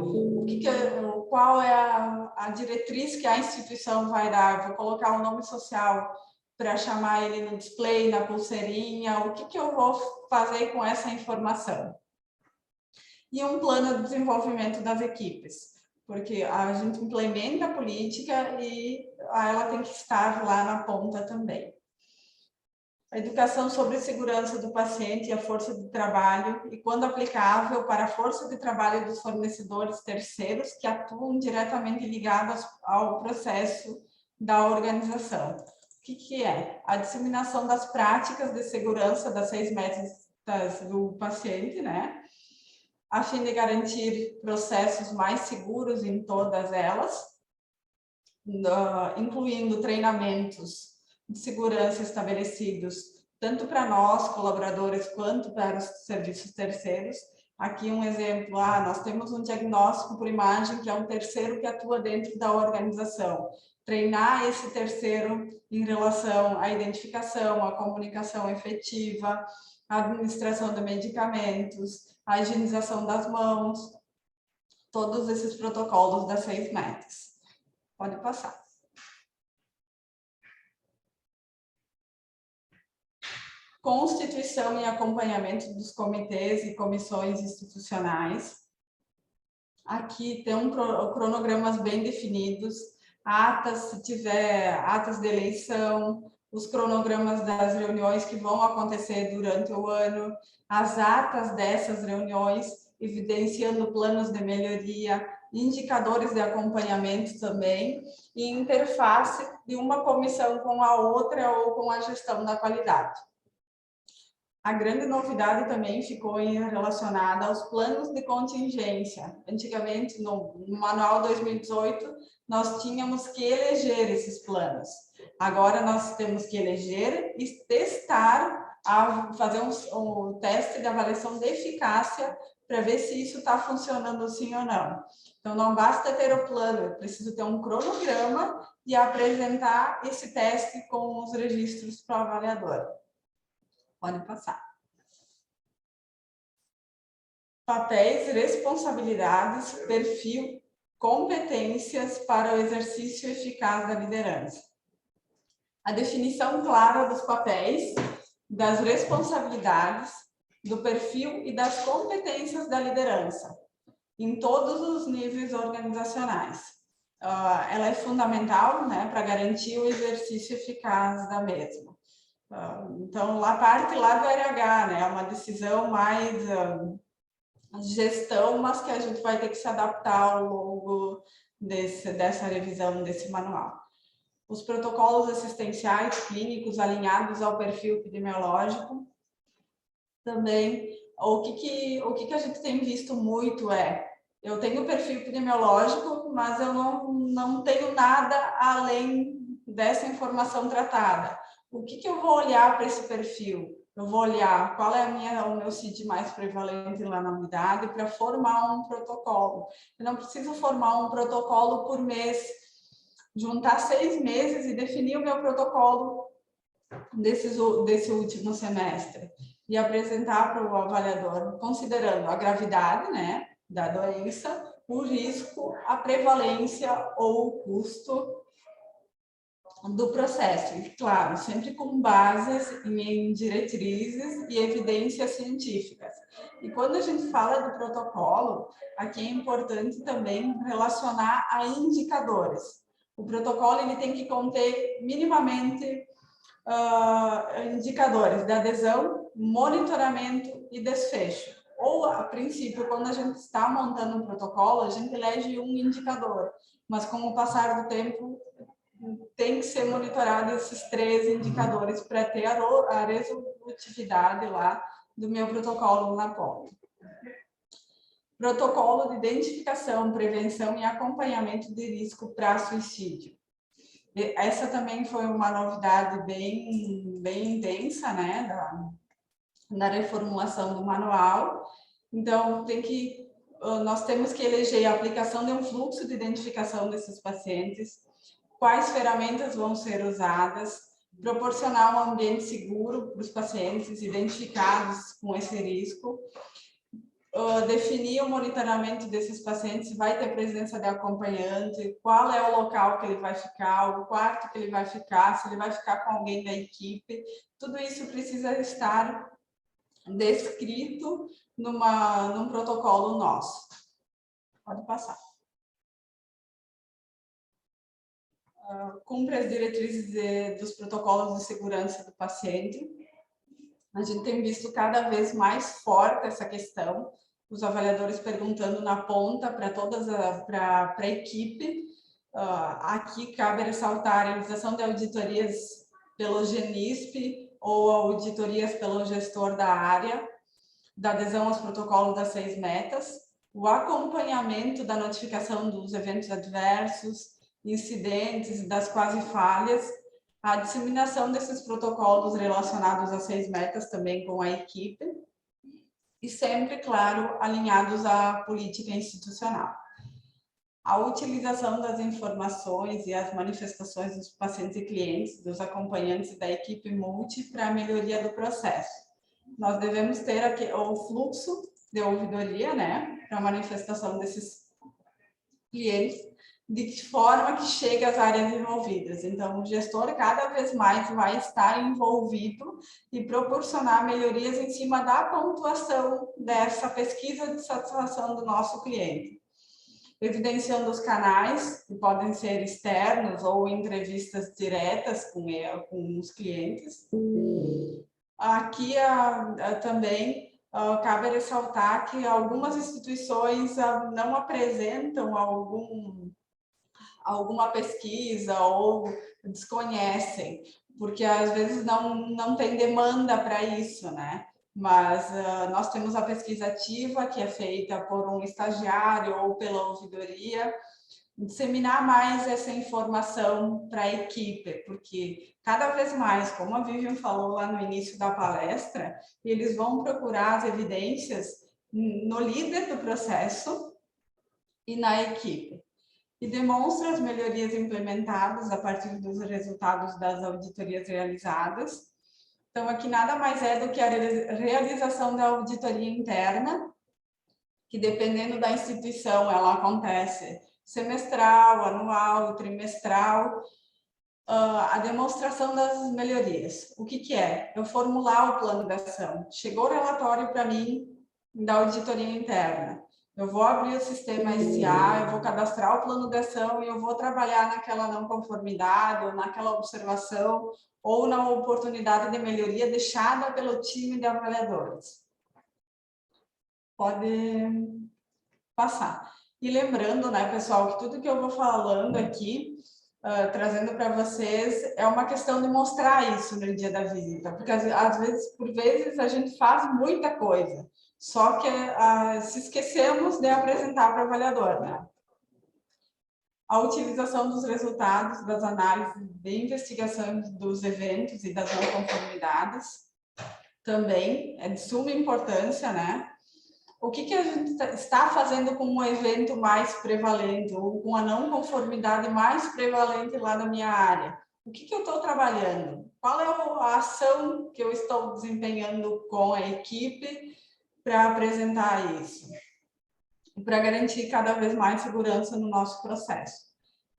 qual é a diretriz que a instituição vai dar, vou colocar o nome social para chamar ele no display, na pulseirinha, o que eu vou fazer com essa informação? E um plano de desenvolvimento das equipes, porque a gente implementa a política e ela tem que estar lá na ponta também. A educação sobre segurança do paciente e a força de trabalho, e quando aplicável, para a força de trabalho dos fornecedores terceiros que atuam diretamente ligados ao processo da organização. O que é? A disseminação das práticas de segurança das 6 metas do paciente, né? A fim de garantir processos mais seguros em todas elas, incluindo treinamentos de segurança estabelecidos tanto para nós, colaboradores, quanto para os serviços terceiros. Aqui um exemplo, nós temos um diagnóstico por imagem, que é um terceiro que atua dentro da organização. Treinar esse terceiro em relação à identificação, à comunicação efetiva, à administração de medicamentos, à higienização das mãos, todos esses protocolos das 6 metas. Pode passar. Constituição e acompanhamento dos comitês e comissões institucionais. Aqui tem cronogramas bem definidos, atas, se tiver atas de eleição, os cronogramas das reuniões que vão acontecer durante o ano, as atas dessas reuniões, evidenciando planos de melhoria, indicadores de acompanhamento também, e interface de uma comissão com a outra ou com a gestão da qualidade. A grande novidade também ficou relacionada aos planos de contingência. Antigamente, no Manual 2018, nós tínhamos que eleger esses planos. Agora, nós temos que eleger e testar, fazer um teste de avaliação de eficácia para ver se isso está funcionando sim ou não. Então, não basta ter o plano, eu preciso ter um cronograma e apresentar esse teste com os registros para o avaliador. Pode passar. Papéis, responsabilidades, perfil, competências para o exercício eficaz da liderança. A definição clara dos papéis, das responsabilidades, do perfil e das competências da liderança, em todos os níveis organizacionais. Ela é fundamental, né, para garantir o exercício eficaz da mesma. Então, lá parte lá do RH, né, é uma decisão mais gestão, mas que a gente vai ter que se adaptar ao longo dessa revisão desse manual. Os protocolos assistenciais clínicos alinhados ao perfil epidemiológico. Também, o que a gente tem visto muito eu tenho perfil epidemiológico, mas eu não tenho nada além dessa informação tratada. O que eu vou olhar para esse perfil? Eu vou olhar qual é o meu CID mais prevalente lá na unidade para formar um protocolo. Eu não preciso formar um protocolo por mês, juntar 6 meses e definir o meu protocolo desse último semestre e apresentar para o avaliador, considerando a gravidade, né, da doença, o risco, a prevalência ou o custo do processo. E, claro, sempre com bases em diretrizes e evidências científicas. E quando a gente fala de protocolo, aqui é importante também relacionar a indicadores. O protocolo ele tem que conter minimamente indicadores de adesão, monitoramento e desfecho. Ou, a princípio, quando a gente está montando um protocolo, a gente elege um indicador, mas com o passar do tempo, tem que ser monitorado esses 3 indicadores para ter a resolutividade lá do meu protocolo na ponta. Protocolo de identificação, prevenção e acompanhamento de risco para suicídio. Essa também foi uma novidade bem intensa, né, da reformulação do manual. Então, nós temos que eleger a aplicação de um fluxo de identificação desses pacientes, quais ferramentas vão ser usadas, proporcionar um ambiente seguro para os pacientes identificados com esse risco, definir o monitoramento desses pacientes, se vai ter presença de acompanhante, qual é o local que ele vai ficar, o quarto que ele vai ficar, se ele vai ficar com alguém da equipe, tudo isso precisa estar descrito num protocolo nosso. Pode passar. Cumpre as diretrizes dos protocolos de segurança do paciente. A gente tem visto cada vez mais forte essa questão, os avaliadores perguntando na ponta para a equipe. Aqui cabe ressaltar a realização de auditorias pelo GENISP ou auditorias pelo gestor da área, da adesão aos protocolos das 6 metas, o acompanhamento da notificação dos eventos adversos, incidentes, das quase falhas, a disseminação desses protocolos relacionados às 6 metas também com a equipe, e sempre, claro, alinhados à política institucional. A utilização das informações e as manifestações dos pacientes e clientes, dos acompanhantes e da equipe multi para a melhoria do processo. Nós devemos ter aqui o fluxo de ouvidoria, né, para a manifestação desses clientes, de que forma que chega às áreas envolvidas. Então, o gestor cada vez mais vai estar envolvido e proporcionar melhorias em cima da pontuação dessa pesquisa de satisfação do nosso cliente. evidenciando os canais, que podem ser externos ou entrevistas diretas com os clientes. Aqui também cabe ressaltar que algumas instituições não apresentam alguma pesquisa ou desconhecem, porque às vezes não tem demanda para isso, né? Mas nós temos a pesquisa ativa, que é feita por um estagiário ou pela ouvidoria, disseminar mais essa informação para a equipe, porque cada vez mais, como a Vivian falou lá no início da palestra, eles vão procurar as evidências no líder do processo e na equipe, e demonstra as melhorias implementadas a partir dos resultados das auditorias realizadas. Então, aqui nada mais é do que a realização da auditoria interna, que dependendo da instituição, ela acontece semestral, anual, trimestral, a demonstração das melhorias. O que é? Eu formular o plano de ação. Chegou o relatório para mim da auditoria interna. Eu vou abrir o sistema SA, eu vou cadastrar o plano de ação e eu vou trabalhar naquela não conformidade, ou naquela observação, ou na oportunidade de melhoria deixada pelo time de avaliadores. Pode passar. E lembrando, né, pessoal, que tudo que eu vou falando aqui, trazendo para vocês, é uma questão de mostrar isso no dia da visita, porque às vezes, por vezes, a gente faz muita coisa, só que se esquecemos de apresentar para o avaliador, né? A utilização dos resultados das análises de investigação dos eventos e das não conformidades também é de suma importância, né? O que a gente está fazendo com um evento mais prevalente ou com a não conformidade mais prevalente lá na minha área? O que eu estou trabalhando? Qual é a ação que eu estou desempenhando com a equipe para apresentar isso? Para garantir cada vez mais segurança no nosso processo.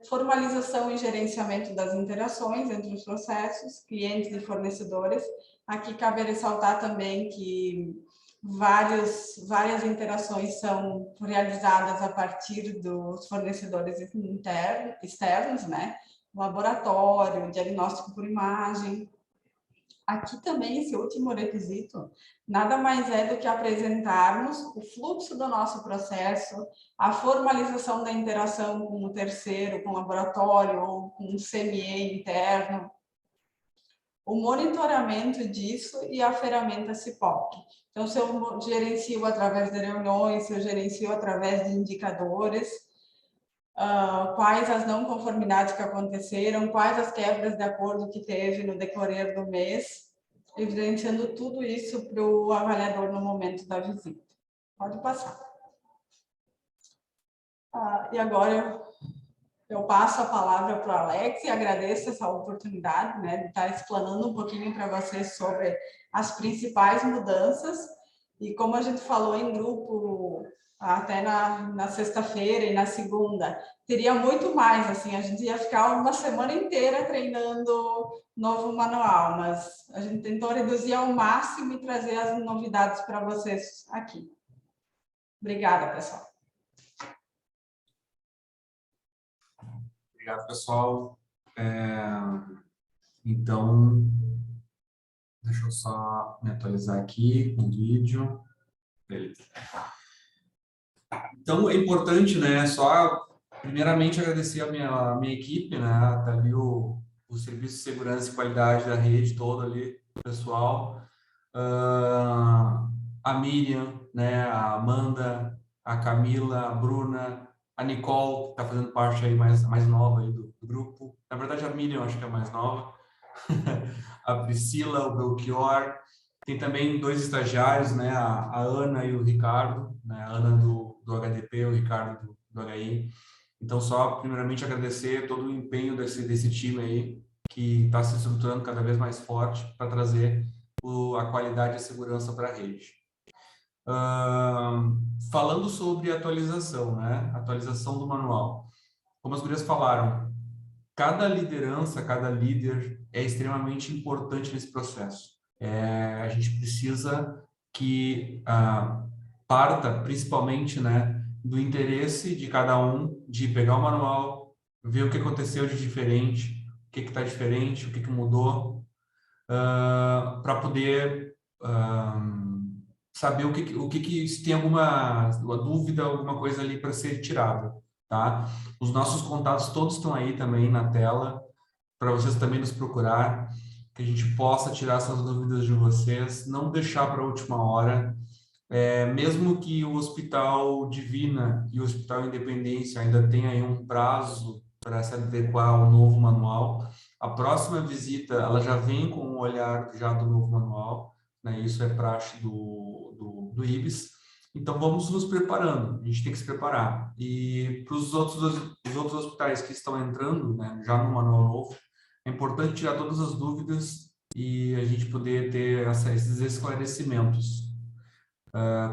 Formalização e gerenciamento das interações entre os processos, clientes e fornecedores. Aqui cabe ressaltar também que várias interações são realizadas a partir dos fornecedores externos, né? Laboratório, diagnóstico por imagem. Aqui também, esse último requisito, nada mais é do que apresentarmos o fluxo do nosso processo, a formalização da interação com o terceiro, com o laboratório ou com o CME interno, o monitoramento disso e a ferramenta CIPOC. Então, se eu gerencio através de reuniões, se eu gerencio através de indicadores, quais as não conformidades que aconteceram, quais as quebras de acordo que teve no decorrer do mês, evidenciando tudo isso para o avaliador no momento da visita. Pode passar. E agora eu passo a palavra para o Alex e agradeço essa oportunidade, né, de estar explanando um pouquinho para vocês sobre as principais mudanças. E como a gente falou em grupo, até na sexta-feira e na segunda, teria muito mais, assim, a gente ia ficar uma semana inteira treinando novo manual, mas a gente tentou reduzir ao máximo e trazer as novidades para vocês aqui. Obrigada, pessoal. Obrigado, pessoal. Então, deixa eu só me atualizar aqui com o vídeo. Beleza. Então, é importante, né, só primeiramente agradecer a minha equipe, né, tá ali o Serviço de Segurança e Qualidade da rede toda ali, pessoal. A Miriam, né, a Amanda, a Camila, a Bruna, a Nicole, que está fazendo parte aí mais nova aí do grupo. Na verdade, a Miriam acho que é a mais nova. A Priscila, o Belchior. Tem também 2 estagiários, né, a Ana e o Ricardo, né, a Ana do HDP, o Ricardo do HI. Então, só primeiramente agradecer todo o empenho desse time aí, que está se estruturando cada vez mais forte para trazer a qualidade e a segurança para a rede. Falando sobre atualização, né? Atualização do manual. Como as gurias falaram, cada liderança, cada líder é extremamente importante nesse processo. A gente precisa que parta principalmente, né, do interesse de cada um de pegar o manual, ver o que aconteceu de diferente, o que está diferente, o que mudou, para poder saber se tem alguma dúvida, alguma coisa ali para ser tirada, tá? Os nossos contatos todos estão aí também na tela, para vocês também nos procurar, que a gente possa tirar essas dúvidas de vocês, não deixar para a última hora. Mesmo que o Hospital Divina e o Hospital Independência ainda tenham aí um prazo para se adequar ao novo manual, a próxima visita ela já vem com um olhar já do novo manual, né? Isso é praxe do IBS. Então vamos nos preparando, a gente tem que se preparar. E para os outros hospitais que estão entrando, né, já no manual novo, é importante tirar todas as dúvidas e a gente poder ter esses esclarecimentos.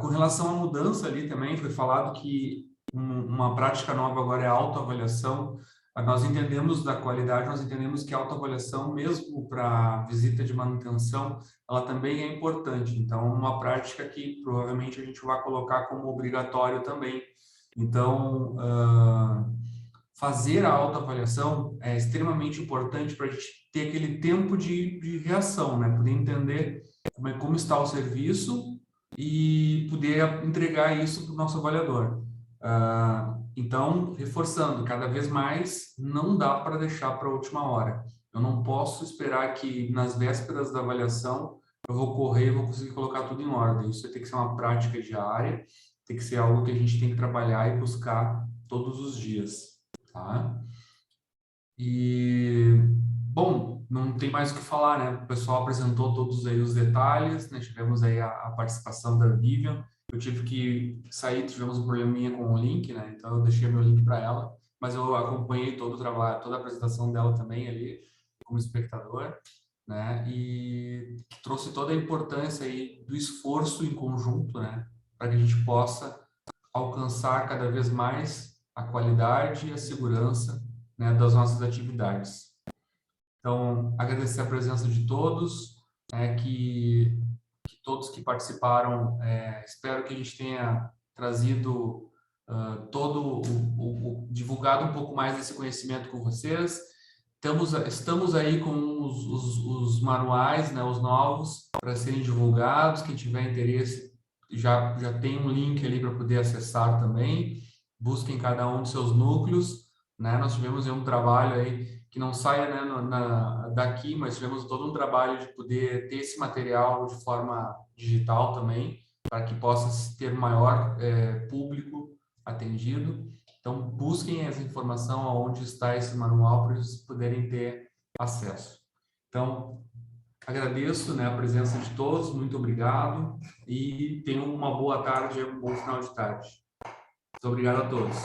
Com relação à mudança ali também, foi falado que uma prática nova agora é a autoavaliação. Nós entendemos da qualidade, nós entendemos que a autoavaliação, mesmo para visita de manutenção, ela também é importante. Então, uma prática que provavelmente a gente vai colocar como obrigatório também. Então, fazer a autoavaliação é extremamente importante para a gente ter aquele tempo de reação, né? Poder entender como está o serviço e poder entregar isso para o nosso avaliador. Então, reforçando, cada vez mais, não dá para deixar para a última hora. Eu não posso esperar que nas vésperas da avaliação eu vou correr e vou conseguir colocar tudo em ordem. Isso tem que ser uma prática diária, tem que ser algo que a gente tem que trabalhar e buscar todos os dias, tá? E, bom, não tem mais o que falar, né? O pessoal apresentou todos aí os detalhes, né? Tivemos aí a participação da Vivian. Eu tive que sair, tivemos um probleminha com o link, né? Então eu deixei meu link para ela, mas eu acompanhei todo o trabalho, toda a apresentação dela também ali, como espectador, né? E trouxe toda a importância aí do esforço em conjunto, né? Para que a gente possa alcançar cada vez mais a qualidade e a segurança, né, das nossas atividades. Então, agradecer a presença de todos, que todos que participaram, espero que a gente tenha trazido divulgado um pouco mais desse conhecimento com vocês. Estamos aí com os manuais, né, os novos, para serem divulgados. Quem tiver interesse, já tem um link ali para poder acessar também. Busquem cada um de seus núcleos, né? Nós tivemos aí um trabalho aí que não saia, né, daqui, mas tivemos todo um trabalho de poder ter esse material de forma digital também, para que possa ter maior público atendido. Então, busquem essa informação aonde está esse manual para eles poderem ter acesso. Então, agradeço, né, a presença de todos, muito obrigado e tenham uma boa tarde e um bom final de tarde. Muito obrigado a todos.